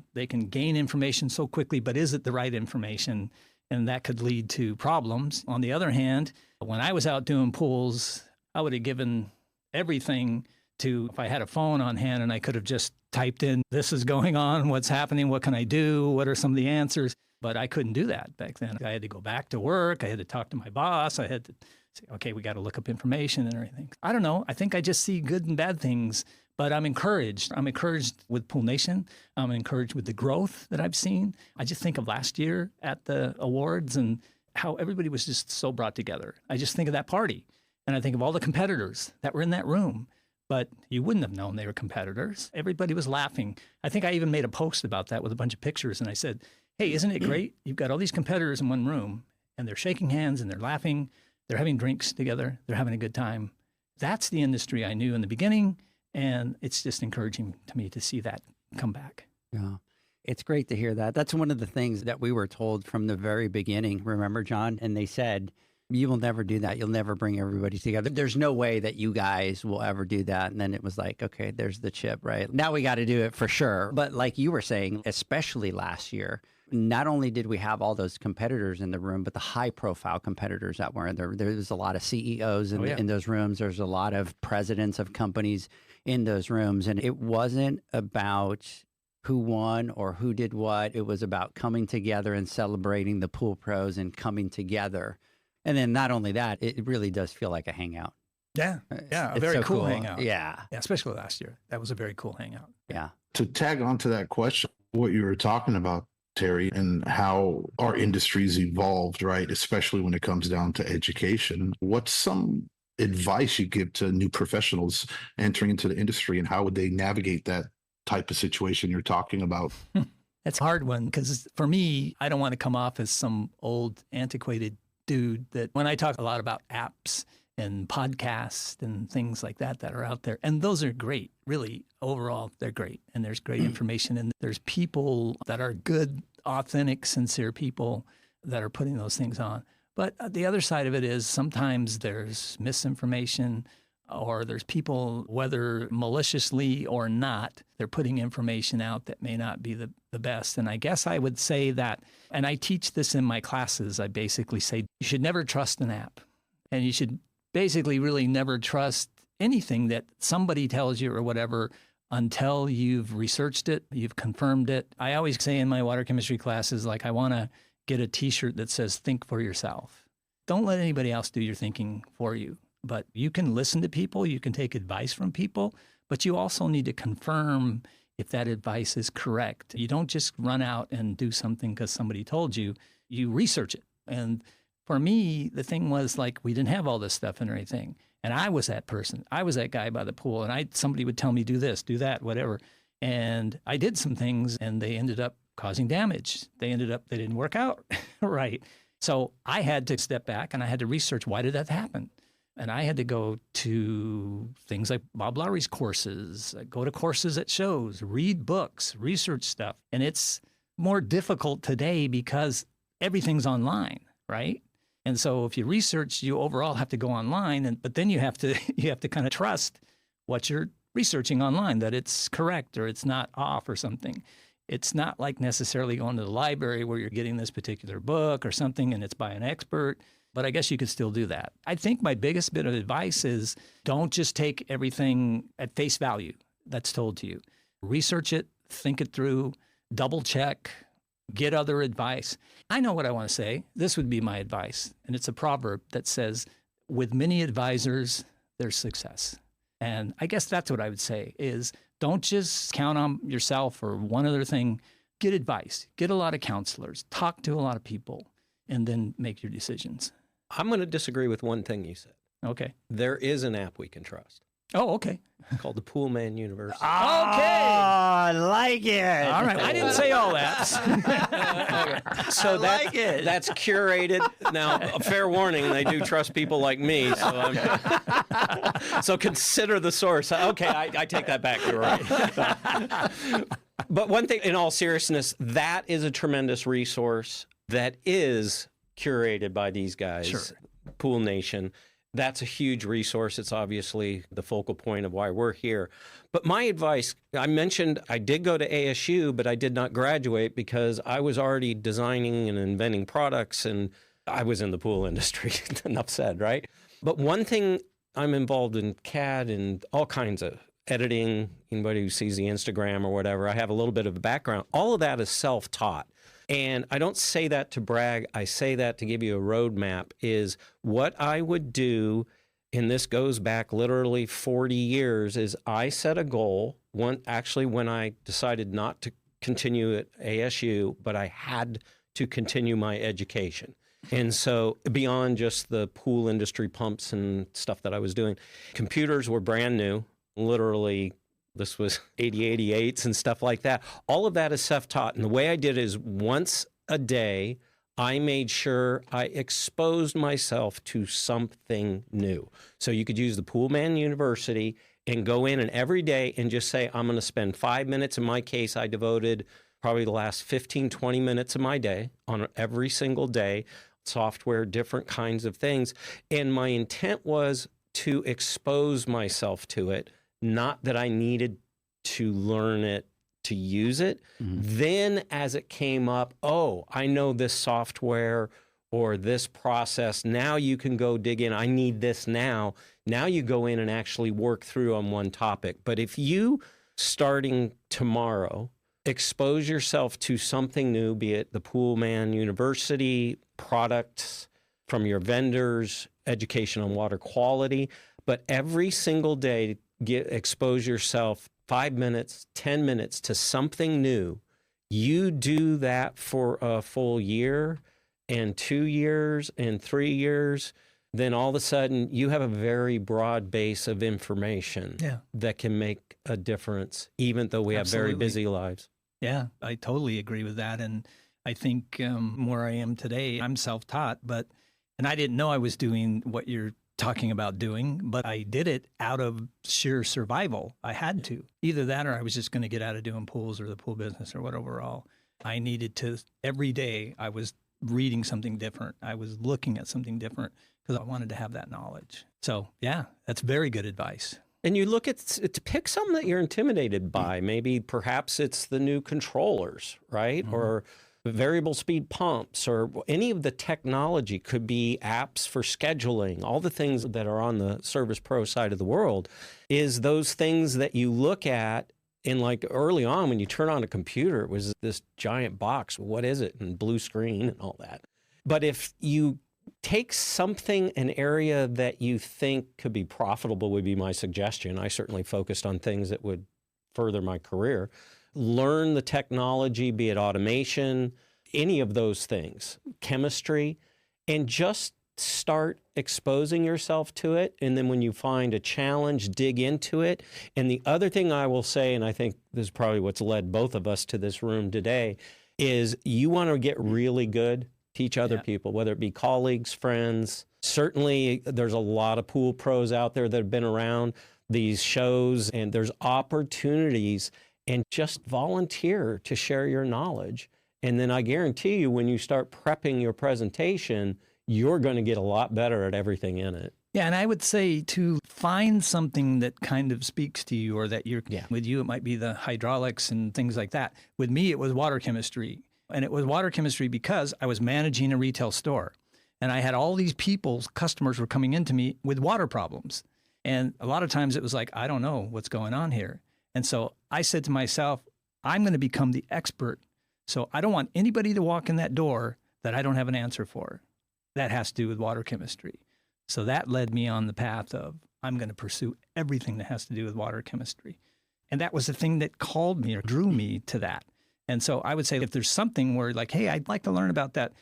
gain information so quickly, but is it the right information? And that could lead to problems. On the other hand, when I was out doing pools, I would have given everything to, if I had a phone on hand and I could have just typed in, this is going on, what's happening, what can I do, what are some of the answers? But I couldn't do that back then. I had to go back to work. I had to talk to my boss. I had to say, okay, we got to look up information and everything. I don't know. I think I just see good and bad things, but I'm encouraged. I'm encouraged with Pool Nation. I'm encouraged with the growth that I've seen. I just think of last year at the awards and how everybody was just so brought together. I just think of that party. And I think of all the competitors that were in that room, but you wouldn't have known they were competitors. Everybody was laughing. I think I even made a post about that with a bunch of pictures. And I said, hey, isn't it great? You've got all these competitors in one room and they're shaking hands and they're laughing. They're having drinks together. They're having a good time. That's the industry I knew in the beginning. And it's just encouraging to me to see that come back. Yeah. It's great to hear that. That's one of the things that we were told from the very beginning. Remember, John? And they said, you will never do that. You'll never bring everybody together. There's no way that you guys will ever do that. And then it was like, okay, there's the chip, right? Now we got to do it for sure. But like you were saying, especially last year, not only did we have all those competitors in the room, but the high-profile competitors that were in there. There was a lot of CEOs in those rooms. There's a lot of presidents of companies in those rooms. And it wasn't about who won or who did what. It was about coming together and celebrating the pool pros and coming together. And then not only that, it really does feel like a hangout. Yeah. Yeah. A It's very so cool hangout. Yeah. Yeah. Especially last year. That was a very cool hangout. Yeah. To tag on to that question, what you were talking about, Terry, and how our industry's evolved, right? Especially when it comes down to education. What's some advice you give to new professionals entering into the industry, and how would they navigate that type of situation you're talking about? That's a hard one because for me, I don't want to come off as some old antiquated dude that when I talk a lot about apps and podcasts and things like that are out there. And those are great, really. Overall, they're great. And there's great information. And there's people that are good, authentic, sincere people that are putting those things on. But the other side of it is sometimes there's misinformation, or there's people, whether maliciously or not, they're putting information out that may not be the best. And I guess I would say that, and I teach this in my classes, I basically say you should never trust an app. And you should basically really never trust anything that somebody tells you or whatever until you've researched it, you've confirmed it. I always say in my water chemistry classes, like, I want to get a t-shirt that says, think for yourself. Don't let anybody else do your thinking for you. But you can listen to people, you can take advice from people, but you also need to confirm if that advice is correct. You don't just run out and do something because somebody told you. You research it. And for me, the thing was, like, we didn't have all this stuff and everything. And I was that person. I was that guy by the pool. And somebody would tell me, do this, do that, whatever. And I did some things and they ended up causing damage. They didn't work out right. So I had to step back and I had to research, why did that happen? And I had to go to things like Bob Lowry's courses, go to courses at shows, read books, research stuff. And it's more difficult today because everything's online, right? And so if you research, you overall have to go online, but then you have to kind of trust what you're researching online, that it's correct or it's not off or something. It's not like necessarily going to the library where you're getting this particular book or something and it's by an expert, but I guess you could still do that. I think my biggest bit of advice is don't just take everything at face value that's told to you. Research it, think it through, double check, get other advice. I know what I want to say. This would be my advice. And it's a proverb that says, with many advisors, there's success. And I guess that's what I would say is don't just count on yourself or one other thing. Get advice, get a lot of counselors, talk to a lot of people, and then make your decisions. I'm going to disagree with one thing you said. Okay. There is an app we can trust. Oh, okay. Called the Poolman University. Okay. I like it. All right. I didn't say all that. So that's curated. Now, a fair warning, they do trust people like me. So consider the source. Okay, I take that back. You're right. But one thing, in all seriousness, that is a tremendous resource that is curated by these guys, Sure. Pool Nation. That's a huge resource. It's obviously the focal point of why we're here. But my advice, I mentioned I did go to ASU, but I did not graduate because I was already designing and inventing products, and I was in the pool industry. Enough said, right? But one thing, I'm involved in CAD and all kinds of editing. Anybody who sees the Instagram or whatever, I have a little bit of a background. All of that is self-taught. And I don't say that to brag. I say that to give you a roadmap, is what I would do, and this goes back literally 40 years, is I set a goal. When I decided not to continue at ASU, but I had to continue my education. And so beyond just the pool industry pumps and stuff that I was doing, computers were brand new, literally. This was 8088s and stuff like that. All of that is self-taught. And the way I did is once a day, I made sure I exposed myself to something new. So you could use the Poolman University and go in and every day and just say, I'm going to spend 5 minutes. In my case, I devoted probably the last 15, 20 minutes of my day on every single day, software, different kinds of things. And my intent was to expose myself to it. Not that I needed to learn it to use it. Mm-hmm. Then as it came up, oh, I know this software or this process. Now you can go dig in. I need this now. Now you go in and actually work through on one topic. But if you, starting tomorrow, expose yourself to something new, be it the Poolman University, products from your vendors, education on water quality, but every single day, expose yourself 5 minutes, 10 minutes to something new. You do that for a full year and 2 years and 3 years, then all of a sudden you have a very broad base of information that can make a difference, even though we have very busy lives. Yeah, I totally agree with that. And I think where I am today, I'm self-taught, and I didn't know I was doing what you're talking about doing, but I did it out of sheer survival. I had to. Either that or I was just going to get out of doing pools or the pool business or whatever. I needed to, every day I was reading something different. I was looking at something different because I wanted to have that knowledge. So yeah, that's very good advice. And you look at, to pick something that you're intimidated by. Maybe perhaps it's the new controllers, right? Mm-hmm. Or variable speed pumps, or any of the technology. Could be apps for scheduling, all the things that are on the Service Pro side of the world, is those things that you look at. And like early on, when you turn on a computer, it was this giant box. What is it? And blue screen and all that. But if you take something, an area that you think could be profitable, would be my suggestion. I certainly focused on things that would further my career. Learn the technology, be it automation, any of those things, chemistry, and just start exposing yourself to it. And then when you find a challenge, dig into it. And the other thing I will say, and I think this is probably what's led both of us to this room today, is you want to get really good, teach other people, whether it be colleagues, friends. Certainly there's a lot of pool pros out there that have been around these shows, and there's opportunities. And just volunteer to share your knowledge. And then I guarantee you, when you start prepping your presentation, you're going to get a lot better at everything in it. Yeah, and I would say, too, find something that kind of speaks to you, or that you're, Yeah. with you, it might be the hydraulics and things like that. With me, it was water chemistry. And it was water chemistry because I was managing a retail store. And I had all these people, customers were coming into me with water problems. And a lot of times it was like, I don't know what's going on here. And so I said to myself, I'm going to become the expert. So I don't want anybody to walk in that door that I don't have an answer for. That has to do with water chemistry. So that led me on the path of, I'm going to pursue everything that has to do with water chemistry. And that was the thing that called me or drew me to that. And so I would say if there's something where like, hey, I'd like to learn about that,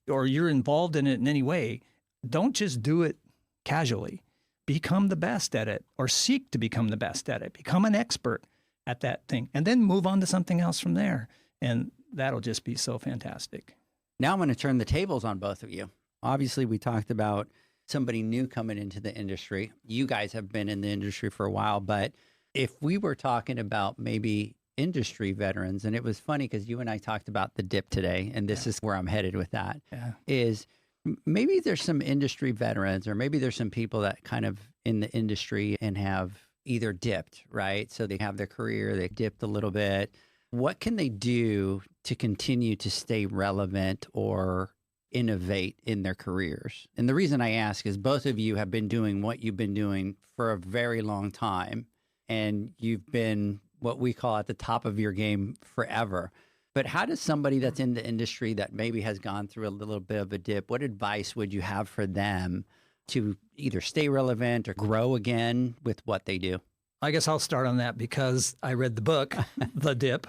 or you're involved in it in any way, don't just do it casually. Become the best at it, or seek to become the best at it. Become an expert at that thing, and then move on to something else from there. And that'll just be so fantastic. Now I'm going to turn the tables on both of you. Obviously, we talked about somebody new coming into the industry. You guys have been in the industry for a while, but if we were talking about maybe industry veterans, and it was funny because you and I talked about the dip today, and this is where I'm headed with that, is maybe there's some industry veterans, or maybe there's some people that kind of in the industry and have either dipped, right? So they have their career, they dipped a little bit. What can they do to continue to stay relevant or innovate in their careers? And the reason I ask is both of you have been doing what you've been doing for a very long time, and you've been what we call at the top of your game forever. But how does somebody that's in the industry that maybe has gone through a little bit of a dip, what advice would you have for them to either stay relevant or grow again with what they do? I guess I'll start on that because I read the book, The Dip.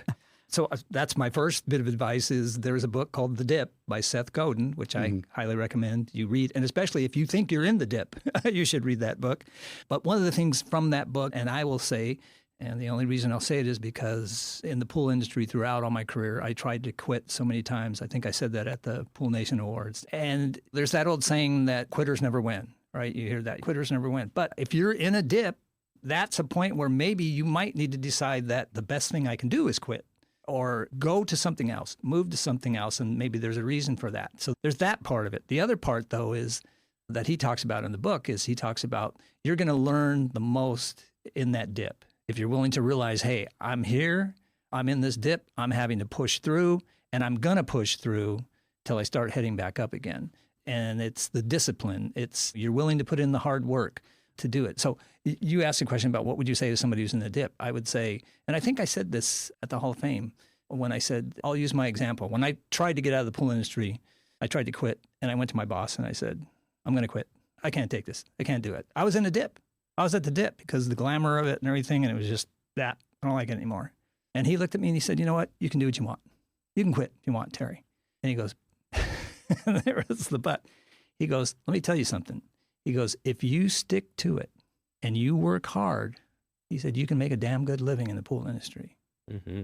So that's my first bit of advice is there's a book called The Dip by Seth Godin, which I highly recommend you read. And especially if you think you're in the dip, you should read that book. But one of the things from that book, and I will say, and the only reason I'll say it is because in the pool industry throughout all my career, I tried to quit so many times. I think I said that at the Pool Nation Awards. And there's that old saying that quitters never win, right? You hear that, quitters never win. But if you're in a dip, that's a point where maybe you might need to decide that the best thing I can do is quit, or go to something else, move to something else, and maybe there's a reason for that. So there's that part of it. The other part, though, is that he talks about in the book is he talks about you're going to learn the most in that dip. If you're willing to realize, hey, I'm here, I'm in this dip, I'm having to push through, and I'm going to push through till I start heading back up again. And it's the discipline. It's you're willing to put in the hard work to do it. So you asked a question about what would you say to somebody who's in the dip? I would say, and I think I said this at the Hall of Fame when I said, I'll use my example. When I tried to get out of the pool industry, I tried to quit, and I went to my boss and I said, I'm going to quit. I can't take this. I can't do it. I was in a dip. I was at the dip because of the glamour of it and everything, and it was just that. I don't like it anymore. And he looked at me and he said, you know what? You can do what you want. You can quit if you want, Terry. And he goes, there was the but. He goes, let me tell you something. He goes, if you stick to it and you work hard, he said, you can make a damn good living in the pool industry. Mm-hmm.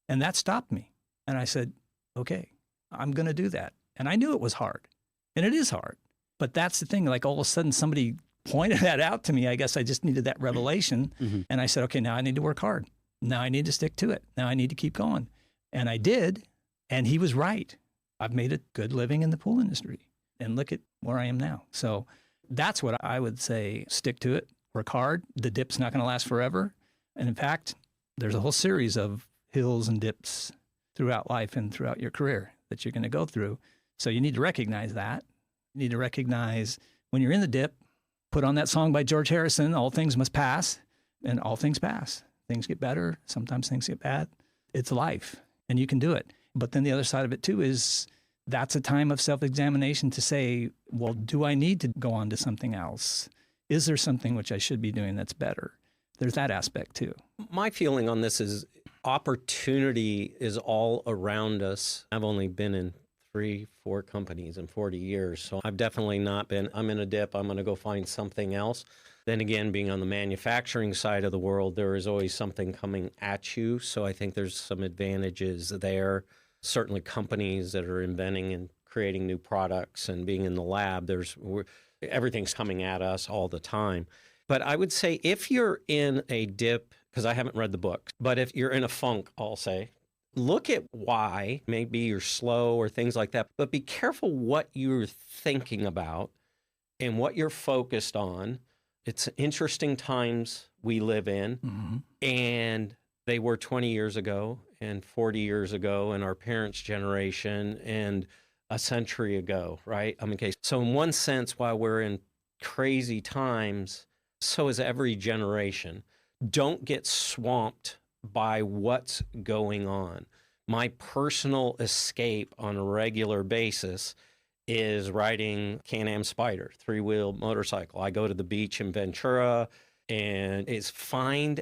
And that stopped me. And I said, okay, I'm going to do that. And I knew it was hard. And it is hard. But that's the thing. Like all of a sudden somebody pointed that out to me. I guess I just needed that revelation. Mm-hmm. And I said, okay, now I need to work hard. Now I need to stick to it. Now I need to keep going. And I did. And he was right. I've made a good living in the pool industry. And look at where I am now. So that's what I would say. Stick to it. Work hard. The dip's not going to last forever. And in fact, there's a whole series of hills and dips throughout life and throughout your career that you're going to go through. So you need to recognize that. You need to recognize when you're in the dip, put on that song by George Harrison, All Things Must Pass, and all things pass. Things get better. Sometimes things get bad. It's life, and you can do it. But then the other side of it, too, is that's a time of self-examination to say, well, do I need to go on to something else? Is there something which I should be doing that's better? There's that aspect, too. My feeling on this is opportunity is all around us. I've only been in 3-4 companies in 40 years. So I've definitely not been, I'm in a dip, I'm going to go find something else. Then again, being on the manufacturing side of the world, there is always something coming at you. So I think there's some advantages there. Certainly companies that are inventing and creating new products and being in the lab, everything's coming at us all the time. But I would say if you're in a dip, because I haven't read the book, but if you're in a funk, I'll say, look at why. Maybe you're slow or things like that, but be careful what you're thinking about and what you're focused on. It's interesting times we live in, and they were 20 years ago and 40 years ago and our parents' generation and a century ago, right? I mean, okay, so in one sense, while we're in crazy times, so is every generation. Don't get swamped by what's going on. My personal escape on a regular basis is riding Can-Am Spyder, 3-wheel motorcycle. I go to the beach in Ventura, and it's find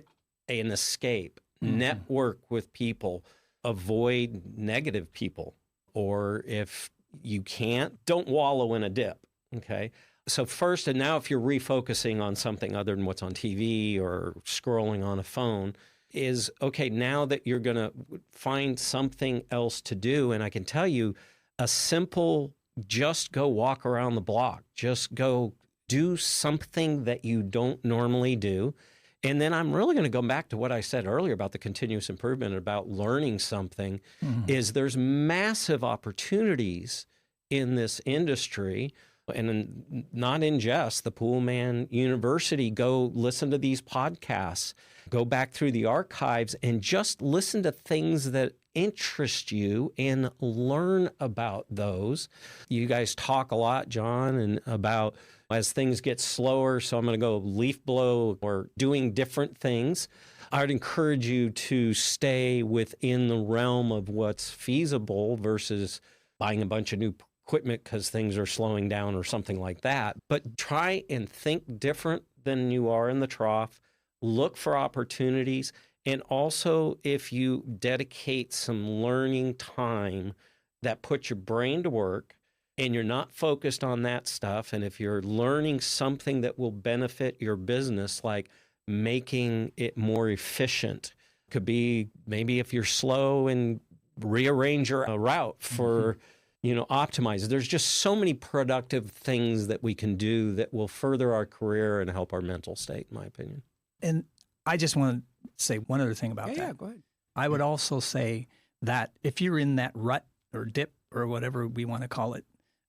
an escape, network with people, avoid negative people, or if you can't, don't wallow in a dip, okay? So first, and now if you're refocusing on something other than what's on TV or scrolling on a phone, is, okay, now that you're going to find something else to do, and I can tell you a simple, just go walk around the block, just go do something that you don't normally do. And then I'm really going to go back to what I said earlier about the continuous improvement, about learning something, is there's massive opportunities in this industry. And not in jest, the Poolman University, go listen to these podcasts, go back through the archives and just listen to things that interest you and learn about those. You guys talk a lot, John, and about as things get slower, so I'm going to go leaf blow or doing different things. I would encourage you to stay within the realm of what's feasible versus buying a bunch of new equipment because things are slowing down or something like that. But try and think different than you are in the trough. Look for opportunities. And also, if you dedicate some learning time that puts your brain to work and you're not focused on that stuff, and if you're learning something that will benefit your business, like making it more efficient, could be maybe if you're slow and rearrange your route for optimize. There's just so many productive things that we can do that will further our career and help our mental state, in my opinion. And I just want to say one other thing about that. Yeah, go ahead. I would also say that if you're in that rut or dip or whatever we want to call it,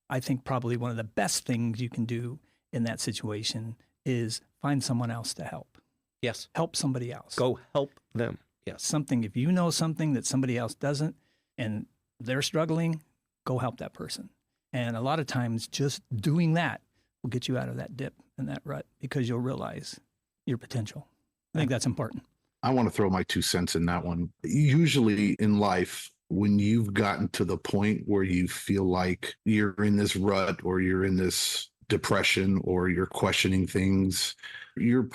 I think probably one of the best things you can do in that situation is find someone else to help. Yes. Help somebody else. Go help them. Yes. Something, if you know something that somebody else doesn't and they're struggling, go help that person. And a lot of times just doing that will get you out of that dip and that rut because you'll realize your potential. I think that's important. I want to throw my 2 cents in that one. Usually in life, when you've gotten to the point where you feel like you're in this rut or you're in this depression or you're questioning things, you've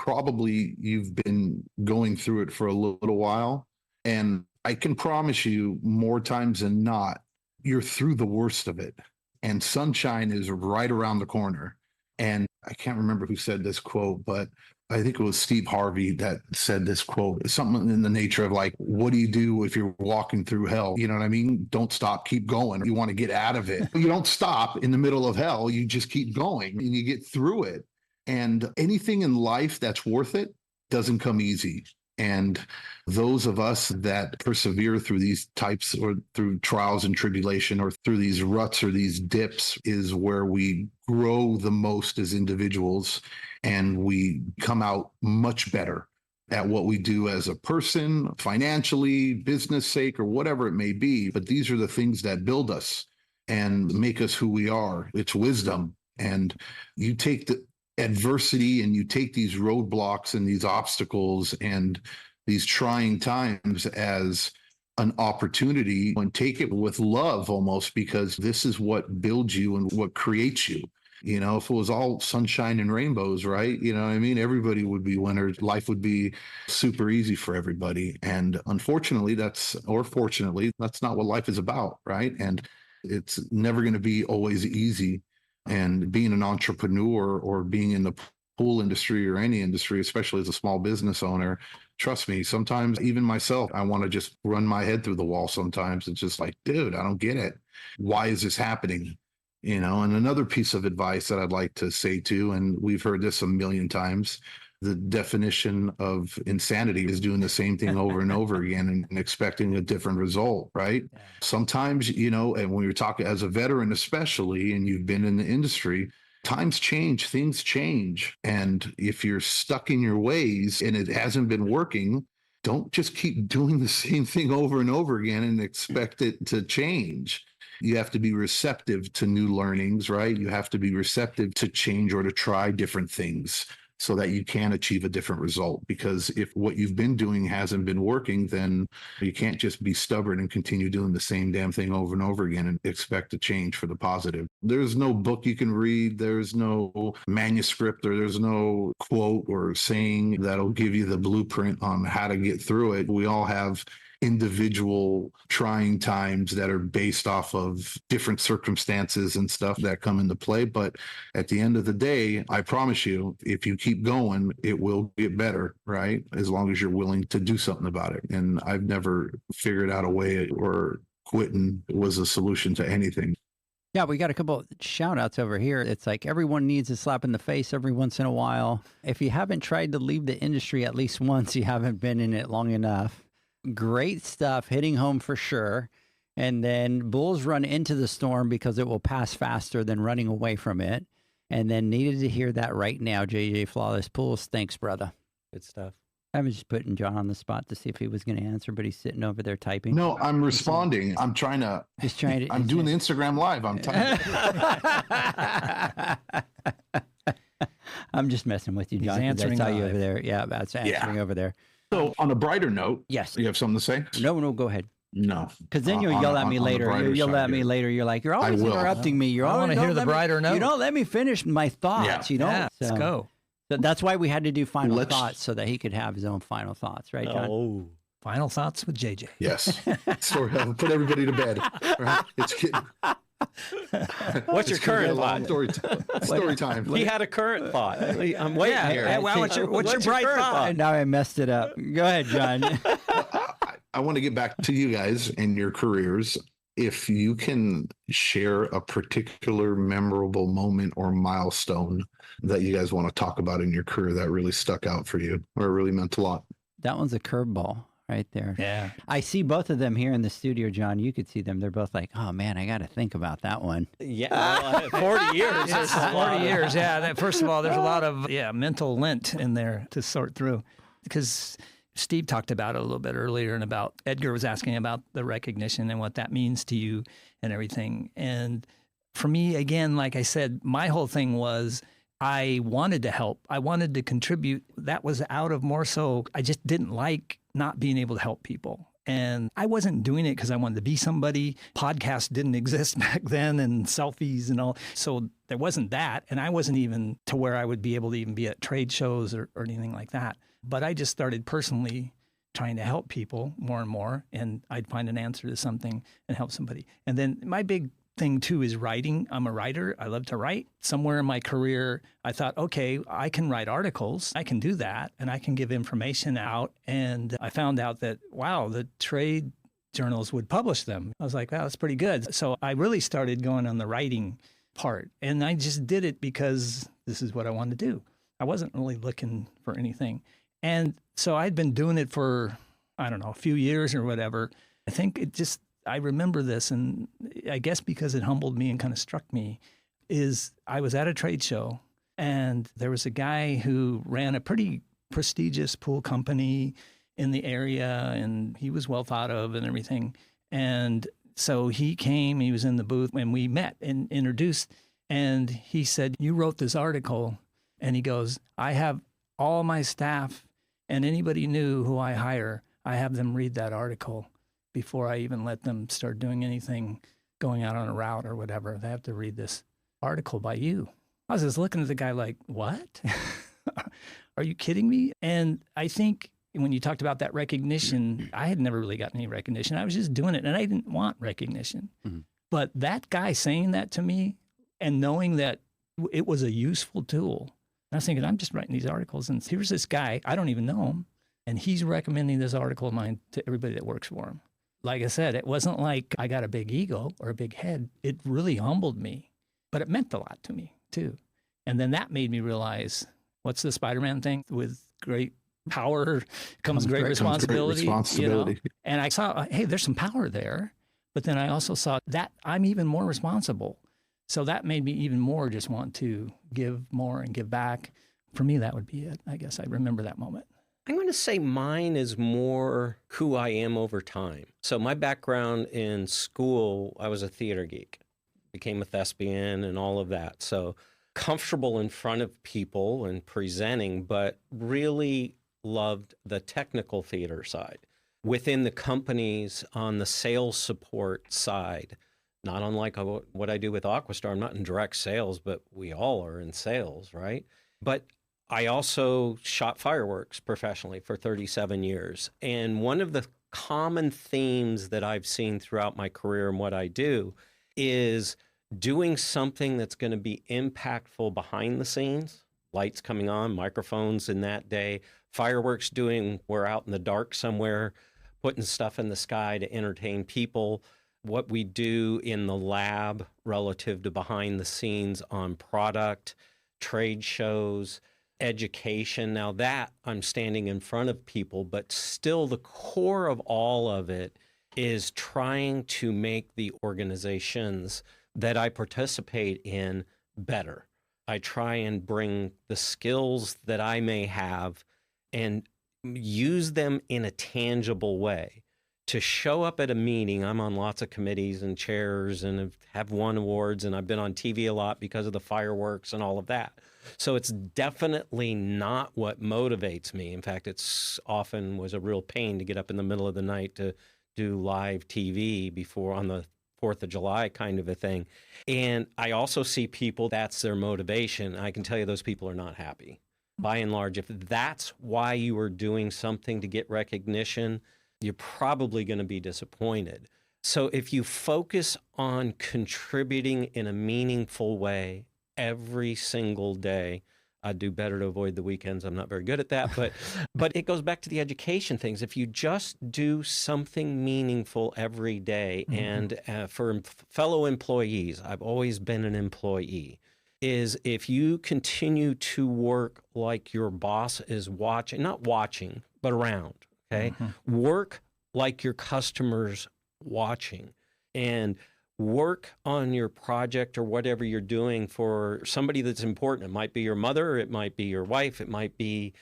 been going through it for a little while. And I can promise you more times than not, you're through the worst of it. And sunshine is right around the corner. And I can't remember who said this quote, but I think it was Steve Harvey that said this quote, something in the nature of like, what do you do if you're walking through hell? You know what I mean? Don't stop, keep going. You want to get out of it. You don't stop in the middle of hell. You just keep going and you get through it. And anything in life that's worth it doesn't come easy. And those of us that persevere through these types or through trials and tribulation or through these ruts or these dips is where we grow the most as individuals, and we come out much better at what we do as a person, financially, business sake, or whatever it may be. But these are the things that build us and make us who we are. It's wisdom. And you take the adversity and you take these roadblocks and these obstacles and these trying times as an opportunity and take it with love almost, because this is what builds you and what creates you. You know, if it was all sunshine and rainbows, right? You know what I mean? Everybody would be winners. Life would be super easy for everybody. And unfortunately, fortunately, that's not what life is about, right? And it's never going to be always easy. And being an entrepreneur or being in the pool industry or any industry, especially as a small business owner, trust me, sometimes even myself, I want to just run my head through the wall sometimes. It's just like, dude, I don't get it. Why is this happening? You know, and another piece of advice that I'd like to say too, and we've heard this a million times, the definition of insanity is doing the same thing over and over again and expecting a different result, right? Sometimes, you know, and when you're talking as a veteran especially, and you've been in the industry, times change, things change. And if you're stuck in your ways and it hasn't been working, don't just keep doing the same thing over and over again and expect it to change. You have to be receptive to new learnings, right? You have to be receptive to change or to try different things so that you can achieve a different result. Because if what you've been doing hasn't been working, then you can't just be stubborn and continue doing the same damn thing over and over again and expect a change for the positive. There's no book you can read. There's no manuscript or there's no quote or saying that'll give you the blueprint on how to get through it. We all have individual trying times that are based off of different circumstances and stuff that come into play. But at the end of the day, I promise you, if you keep going, it will get better, right? As long as you're willing to do something about it. And I've never figured out a way or quitting was a solution to anything. Yeah, we got a couple of shout outs over here. It's like everyone needs a slap in the face every once in a while. If you haven't tried to leave the industry at least once, you haven't been in it long enough. Great stuff, hitting home for sure. And then bulls run into the storm because it will pass faster than running away from it. And then needed to hear that right now, JJ Flawless Pools. Thanks, brother. Good stuff. I was just putting John on the spot to see if he was going to answer, but he's sitting over there typing. No, I'm responding. I'm trying to. I'm doing the Instagram Live. I'm typing. I'm just messing with you, John. I saw you over there. Yeah, that's answering over there. So on a brighter note, yes. You have something to say? No, go ahead. No. Because then you'll yell at me later. You'll yell at me later. You're like, you're always interrupting me. I want to hear the brighter note. You don't let me finish my thoughts. You know? Yeah, let's go. That's why we had to do final thoughts so that he could have his own final thoughts, right, John? Oh. Final thoughts with JJ. Yes. I'll put everybody to bed. Right? It's kidding. What's your current thought? Story time. He had a current thought. I'm waiting here. What's your bright thought? Now I messed it up. Go ahead, John. I want to get back to you guys and your careers. If you can share a particular memorable moment or milestone that you guys want to talk about in your career that really stuck out for you or really meant a lot. That one's a curveball. Right there. Yeah. I see both of them here in the studio, John. You could see them. They're both like, oh, man, I got to think about that one. Yeah. 40 years. 40 years. Yeah. First of all, there's a lot of mental lint in there to sort through. Because Steve talked about it a little bit earlier and about Edgar was asking about the recognition and what that means to you and everything. And for me, again, like I said, my whole thing was I wanted to help. I wanted to contribute. That was out of more so I just didn't like not being able to help people. And I wasn't doing it because I wanted to be somebody. Podcasts didn't exist back then and selfies and all. So there wasn't that. And I wasn't even to where I would be able to even be at trade shows or anything like that. But I just started personally trying to help people more and more. And I'd find an answer to something and help somebody. And then my big thing too is writing. I'm a writer. I love to write. Somewhere in my career, I thought, okay, I can write articles. I can do that and I can give information out. And I found out that, wow, the trade journals would publish them. I was like, wow, that's pretty good. So I really started going on the writing part. And I just did it because this is what I wanted to do. I wasn't really looking for anything. And so I'd been doing it for, I don't know, a few years or whatever. I think I remember this, and I guess because it humbled me and kind of struck me, is I was at a trade show, and there was a guy who ran a pretty prestigious pool company in the area, and he was well thought of and everything. And so he came, he was in the booth, and we met and introduced, and he said, you wrote this article, and he goes, I have all my staff and anybody new who I hire, I have them read that article before I even let them start doing anything, going out on a route or whatever. They have to read this article by you. I was just looking at the guy like, what? Are you kidding me? And I think when you talked about that recognition, I had never really gotten any recognition. I was just doing it, and I didn't want recognition. Mm-hmm. But that guy saying that to me and knowing that it was a useful tool, I was thinking, I'm just writing these articles, and here's this guy, I don't even know him, and he's recommending this article of mine to everybody that works for him. Like I said, it wasn't like I got a big ego or a big head. It really humbled me, but it meant a lot to me too. And then that made me realize, what's the Spider-Man thing? With great power comes great responsibility. You know? And I saw, hey, there's some power there. But then I also saw that I'm even more responsible. So that made me even more just want to give more and give back. For me, that would be it. I guess I remember that moment. I'm going to say mine is more who I am over time. So my background in school, I was a theater geek, became a thespian and all of that. So comfortable in front of people and presenting, but really loved the technical theater side. Within the companies on the sales support side, not unlike what I do with Aquastar, I'm not in direct sales, but we all are in sales, right? But I also shot fireworks professionally for 37 years. And one of the common themes that I've seen throughout my career and what I do is doing something that's going to be impactful behind the scenes, lights coming on, microphones in that day, fireworks we're out in the dark somewhere, putting stuff in the sky to entertain people, what we do in the lab relative to behind the scenes on product, trade shows, education. Now that I'm standing in front of people, but still the core of all of it is trying to make the organizations that I participate in better. I try and bring the skills that I may have and use them in a tangible way. To show up at a meeting, I'm on lots of committees and chairs and have won awards, and I've been on TV a lot because of the fireworks and all of that. So it's definitely not what motivates me. In fact, it's often was a real pain to get up in the middle of the night to do live TV before on the 4th of July kind of a thing. And I also see people, that's their motivation. I can tell you those people are not happy. By and large, if that's why you are doing something to get recognition, you're probably going to be disappointed. So if you focus on contributing in a meaningful way every single day, I'd do better to avoid the weekends. I'm not very good at that, but it goes back to the education things. If you just do something meaningful every day, and for fellow employees, I've always been an employee, is if you continue to work like your boss is watching, not watching, but around, okay? Work like your customers watching, and work on your project or whatever you're doing for somebody that's important. It might be your mother, it might be your wife, it might be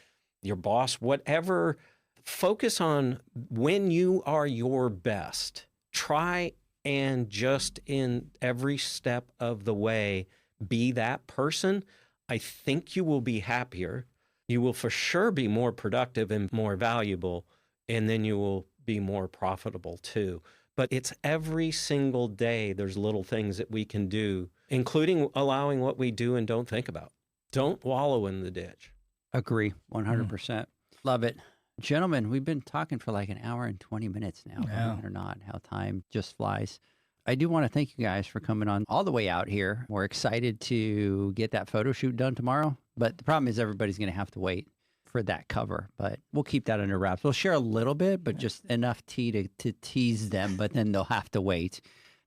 your boss, whatever. Focus on when you are your best. Try and just in every step of the way, be that person. I think you will be happier. You will for sure be more productive and more valuable, and then you will be more profitable too. But it's every single day there's little things that we can do, including allowing what we do and don't think about. Don't wallow in the ditch. Agree, 100%. Love it. Gentlemen, we've been talking for like an hour and 20 minutes now, believe it or not, how time just flies. I do want to thank you guys for coming on all the way out here. We're excited to get that photo shoot done tomorrow, but the problem is everybody's going to have to wait for that cover, but we'll keep that under wraps. We'll share a little bit, but just enough tea to tease them, but then they'll have to wait.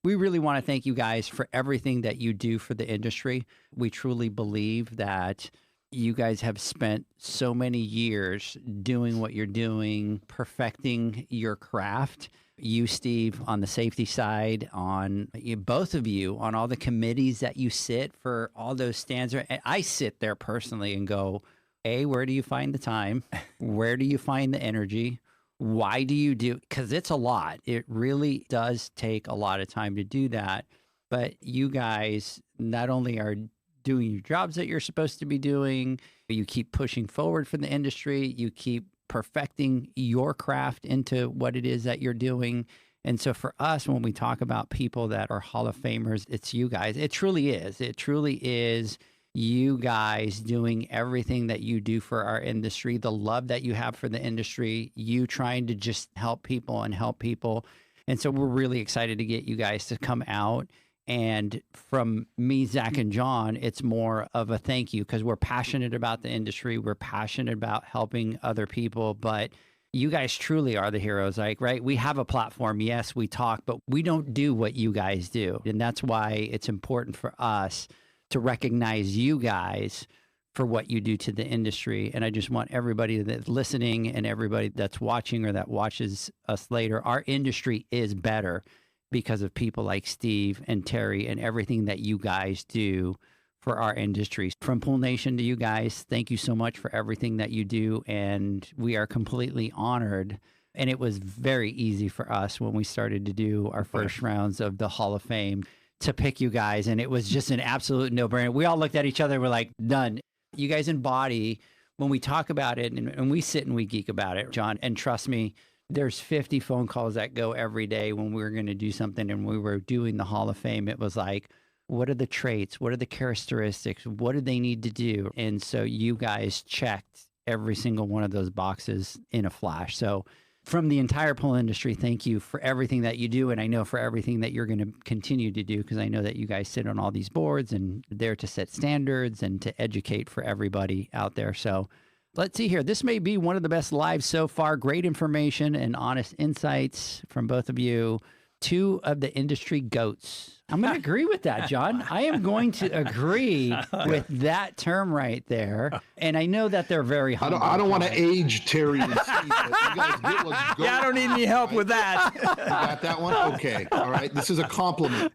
We really want to thank you guys for everything that you do for the industry. We truly believe that you guys have spent so many years doing what you're doing, perfecting your craft. You, Steve, on the safety side, on both of you, on all the committees that you sit for all those stands. I sit there personally and go, where do you find the time? Where do you find the energy? Why do you do? Because it's a lot. It really does take a lot of time to do that. But you guys not only are doing your jobs that you're supposed to be doing, you keep pushing forward for the industry. You keep perfecting your craft into what it is that you're doing. And so for us, when we talk about people that are Hall of Famers, it's you guys. It truly is. It truly is you guys doing everything that you do for our industry, the love that you have for the industry, you trying to just help people and help people. And so we're really excited to get you guys to come out. And from me, Zach, and John, it's more of a thank you because we're passionate about the industry. We're passionate about helping other people, but you guys truly are the heroes, like, right? We have a platform. Yes, we talk, but we don't do what you guys do. And that's why it's important for us to recognize you guys for what you do to the industry. And I just want everybody that's listening and everybody that's watching or that watches us later, our industry is better. because of people like Steve and Terry and everything that you guys do for our industry. From Pool Nation to you guys, thank you so much for everything that you do. And we are completely honored. And it was very easy for us when we started to do our first rounds of the Hall of Fame to pick you guys. And it was just an absolute no-brainer. We all looked at each other and were like, done. You guys embody, when we talk about it and we sit and we geek about it, John, and trust me, there's 50 phone calls that go every day when we were going to do something and we were doing the Hall of Fame. It was like, what are the traits? What are the characteristics? What do they need to do? And so you guys checked every single one of those boxes in a flash. So from the entire pool industry, thank you for everything that you do. And I know for everything that you're going to continue to do, because I know that you guys sit on all these boards and there to set standards and to educate for everybody out there. So let's see here. This may be one of the best lives so far. Great information and honest insights from both of you. Two of the industry goats. I'm going to agree with that, John. I am going to agree with that term right there. And I know that they're very humble. I don't want to age Terry and Steve, but you guys get what's going Yeah, I don't need any help with that. You got that one? Okay. All right. This is a compliment,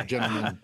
gentlemen.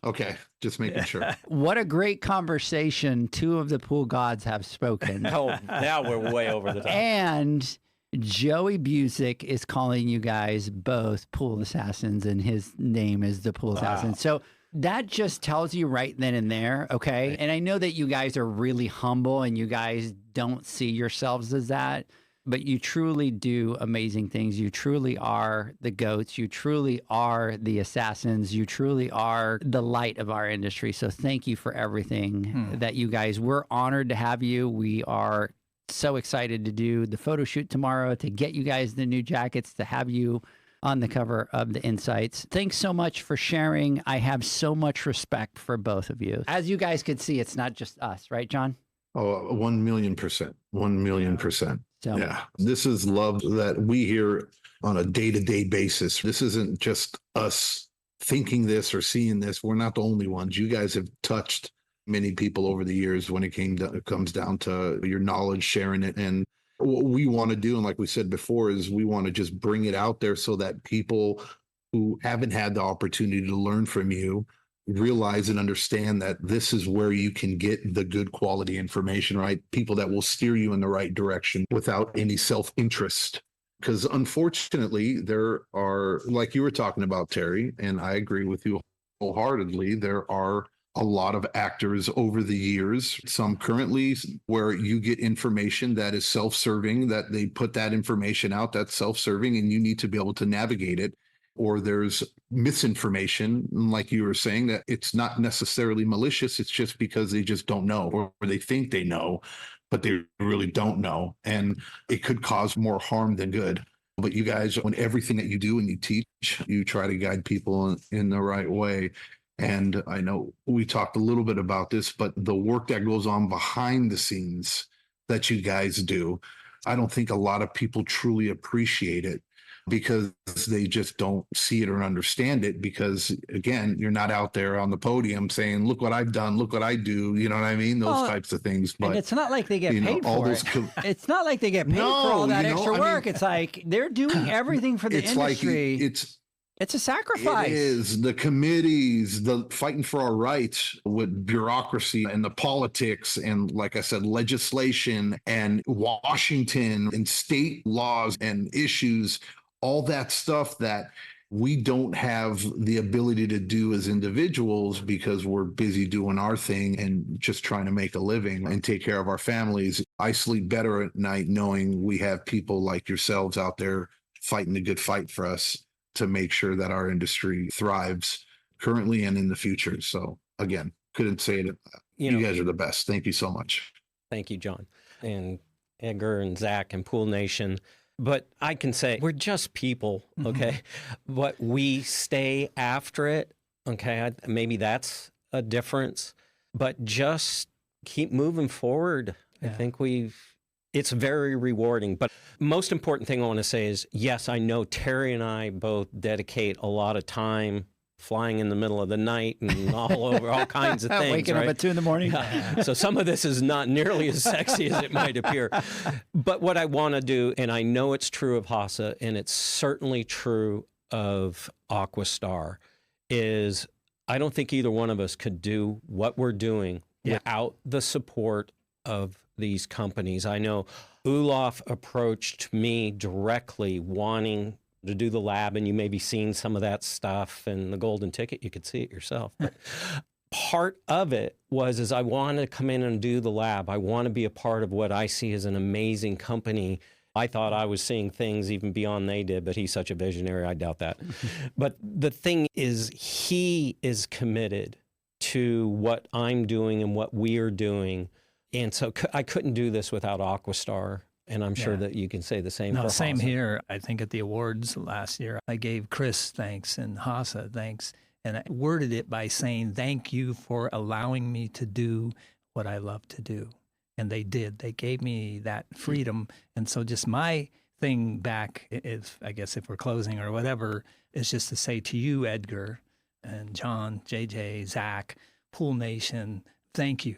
Okay. Just making sure. What a great conversation. Two of the pool gods have spoken. Oh, now we're way over the top. And Joey Busick is calling you guys both pool assassins, and his name is the Pool Assassin. So that just tells you right then and there, okay? And I know that you guys are really humble and you guys don't see yourselves as that, but you truly do amazing things. You truly are the goats. You truly are the assassins. You truly are the light of our industry. So thank you for everything that you guys, we're honored to have you. We are so excited to do the photo shoot tomorrow, to get you guys the new jackets, to have you on the cover of the Insights. Thanks so much for sharing. I have so much respect for both of you. As you guys could see, it's not just us, right, John? Oh, 1,000,000%. 1,000,000%. So, Yeah. This is love that we hear on a day-to-day basis. This isn't just us thinking this or seeing this. We're not the only ones. You guys have touched many people over the years when it comes down to your knowledge, sharing it. And what we want to do, and like we said before, is we want to just bring it out there so that people who haven't had the opportunity to learn from you realize and understand that this is where you can get the good quality information, right? People that will steer you in the right direction without any self-interest. Because unfortunately, there are, like you were talking about, Terry, and I agree with you wholeheartedly, there are a lot of actors over the years, some currently, where you get information that is self-serving, that they put that information out that's self-serving and you need to be able to navigate it. Or there's misinformation, like you were saying, that it's not necessarily malicious. It's just because they just don't know, or they think they know, but they really don't know. And it could cause more harm than good. But you guys, on everything that you do and you teach, you try to guide people in the right way. And I know we talked a little bit about this, but the work that goes on behind the scenes that you guys do, I don't think a lot of people truly appreciate it because they just don't see it or understand it. Because again, you're not out there on the podium saying, look what I've done, look what I do. You know what I mean? Those types of things. But and it's not like they get paid for it. It's not like they get paid for No, all that you know, extra I work. mean, It's like they're doing everything for the it's industry. like It's a sacrifice. It is. The committees, the fighting for our rights with bureaucracy and the politics and, like I said, legislation and Washington and state laws and issues, all that stuff that we don't have the ability to do as individuals because we're busy doing our thing and just trying to make a living and take care of our families. I sleep better at night knowing we have people like yourselves out there fighting the good fight for us to make sure that our industry thrives currently and in the future. So again, couldn't say it. You guys are the best. Thank you so much. Thank you, John, and Edgar and Zach and Pool Nation. But I can say we're just people, okay? But we stay after it, okay? Maybe that's a difference, but just keep moving forward. Yeah. I think it's very rewarding. But most important thing I want to say is, yes, I know Terry and I both dedicate a lot of time flying in the middle of the night and all over all kinds of things. Waking up at 2 a.m. So some of this is not nearly as sexy as it might appear. But what I want to do, and I know it's true of HASA, and it's certainly true of Aquastar is I don't think either one of us could do what we're doing without the support of these companies. I know Olaf approached me directly wanting to do the lab, and you may be seeing some of that stuff and the golden ticket. You could see it yourself. But part of it is I want to come in and do the lab. I want to be a part of what I see as an amazing company. I thought I was seeing things even beyond they did, but he's such a visionary, I doubt that. But the thing is, he is committed to what I'm doing and what we are doing. And so I couldn't do this without Aquastar. And I'm sure that you can say the same. No, for same Hasa. here. I think at the awards last year, I gave Chris thanks and Hasa thanks. And I worded it by saying, thank you for allowing me to do what I love to do. And they did. They gave me that freedom. And so just my thing back is, I guess if we're closing or whatever, is just to say to you, Edgar and John, JJ, Zach, Pool Nation, thank you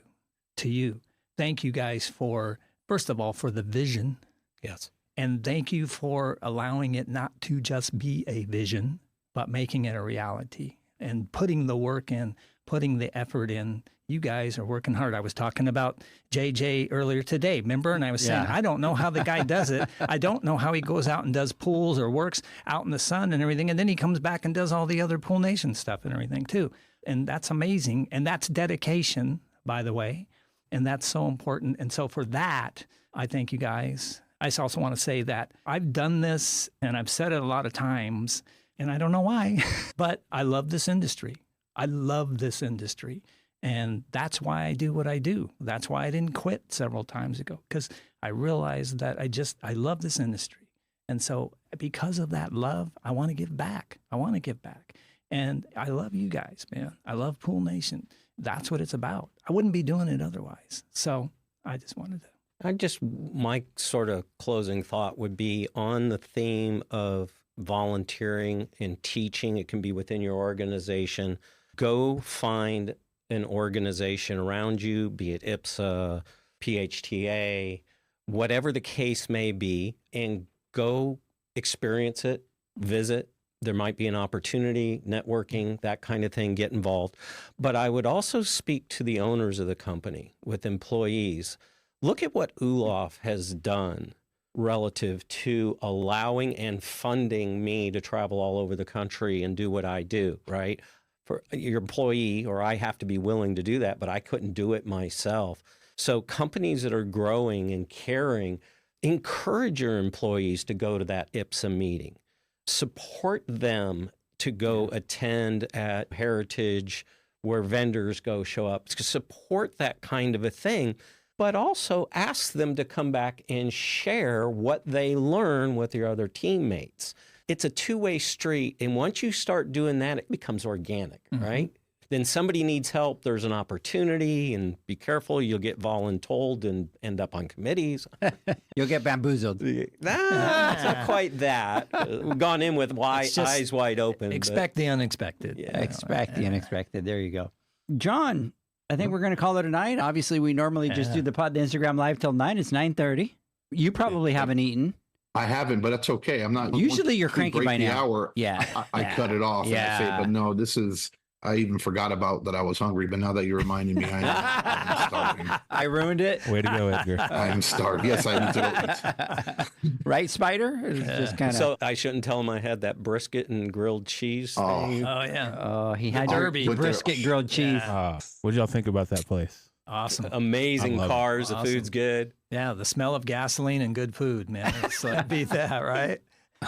to you. Thank you guys for, first of all, for the vision. Yes. And thank you for allowing it not to just be a vision, but making it a reality and putting the work in, putting the effort in. You guys are working hard. I was talking about JJ earlier today, remember? And I was saying, I don't know how the guy does it. I don't know how he goes out and does pools or works out in the sun and everything. And then he comes back and does all the other Pool Nation stuff and everything too. And that's amazing. And that's dedication, by the way. And that's so important. And so for that, I thank you guys. I also want to say that I've done this and I've said it a lot of times, and I don't know why, but I love this industry. I love this industry. And that's why I do what I do. That's why I didn't quit several times ago, because I realized that I love this industry. And so because of that love, I want to give back. I want to give back. And I love you guys, man. I love Pool Nation. That's what it's about. I wouldn't be doing it otherwise. So I just wanted to. My sort of closing thought would be on the theme of volunteering and teaching. It can be within your organization. Go find an organization around you, be it IPSA, PHTA, whatever the case may be, and go experience it, visit. There might be an opportunity, networking, that kind of thing, get involved. But I would also speak to the owners of the company with employees. Look at what Olaf has done relative to allowing and funding me to travel all over the country and do what I do, right? For your employee, or I have to be willing to do that, but I couldn't do it myself. So companies that are growing and caring, encourage your employees to go to that IPSA meeting. Support them to go attend at Heritage where vendors go show up. Support that kind of a thing, but also ask them to come back and share what they learn with your other teammates. It's a two-way street, and once you start doing that, it becomes organic, right? Then somebody needs help, there's an opportunity, and be careful, you'll get voluntold and end up on committees. You'll get bamboozled. It's not quite that. We've gone in with eyes wide open. Expect the unexpected. Yeah. Expect the unexpected. There you go. John, I think we're going to call it a night. Obviously, we normally just do the Instagram live till 9. It's 9:30. You probably haven't eaten. I haven't, but that's okay. I'm not. Usually you're once we cranky break by the now. Hour, Yeah. I cut it off. And I say, but no, this is. I even forgot about that I was hungry, but now that you're reminding me, I'm starving. I ruined it. Way to go, Edgar. I'm starved. Yes, I need to eat. Right, Spider? Just kind of. So I shouldn't tell him I had that brisket and grilled cheese thing. Oh, yeah. Oh, he had Derby. brisket grilled cheese. What did y'all think about that place? Awesome. Amazing I love cars. it. The food's good. Yeah, the smell of gasoline and good food, man. It's like, beat that, right?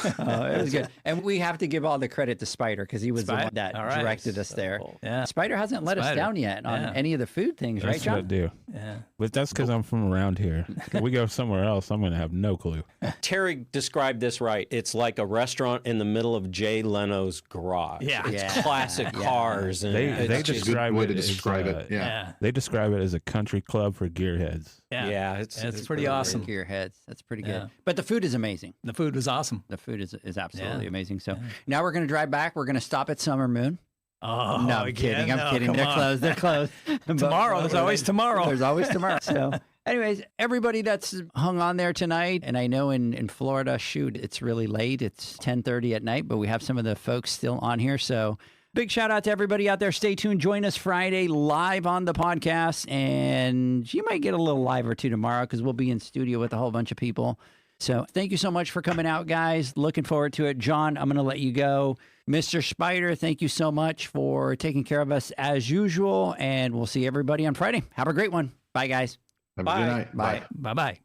It was good. And we have to give all the credit to Spider because he was the one that All right. directed us there. Yeah. Spider hasn't let us Spider. down yet on any of the food things, right, That's what I John? do. Yeah. But that's because I'm from around here. If we go somewhere else, I'm going to have no clue. Terry described this right. It's like a restaurant in the middle of Jay Leno's garage. Yeah. It's Yeah. classic cars. And They it's just- describe way it to as, describe it. Yeah. They describe it as a country club for gearheads. yeah, It's pretty really awesome. Stick your heads. That's pretty good. Yeah. But the food is amazing. The food was awesome. The food is absolutely Yeah. amazing. So now we're going to drive back. We're going to stop at Summer Moon. Oh, No, I'm again? kidding. I'm No, kidding. come They're on. closed. They're closed. But- Tomorrow. There's always tomorrow. There's always tomorrow. So Anyways, everybody that's hung on there tonight, and I know in Florida, shoot, it's really late. It's 10:30 at night, but we have some of the folks still on here. So big shout out to everybody out there. Stay tuned. Join us Friday live on the podcast, and you might get a little live or two tomorrow because we'll be in studio with a whole bunch of people. So thank you so much for coming out, guys. Looking forward to it. John, I'm going to let you go. Mr. Spider, thank you so much for taking care of us as usual, and we'll see everybody on Friday. Have a great one. Bye, guys. Have a good night. Bye. Bye. Bye-bye.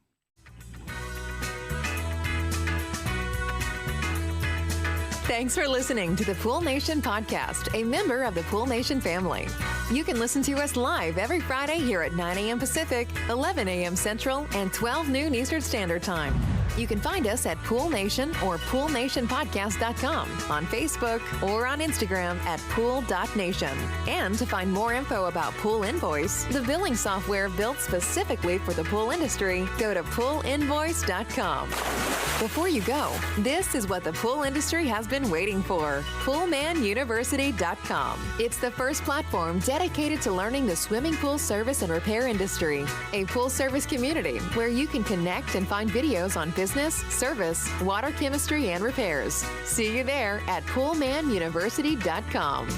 Thanks for listening to the Pool Nation podcast, a member of the Pool Nation family. You can listen to us live every Friday here at 9 a.m. Pacific, 11 a.m. Central, and 12 noon Eastern Standard Time. You can find us at Pool Nation or poolnationpodcast.com, on Facebook, or on Instagram at pool.nation. And to find more info about Pool Invoice, the billing software built specifically for the pool industry, go to poolinvoice.com. Before you go, this is what the pool industry has been waiting for. Poolmanuniversity.com. It's the first platform dedicated to learning the swimming pool service and repair industry. A pool service community where you can connect and find videos on business, service, water chemistry, and repairs. See you there at poolmanuniversity.com.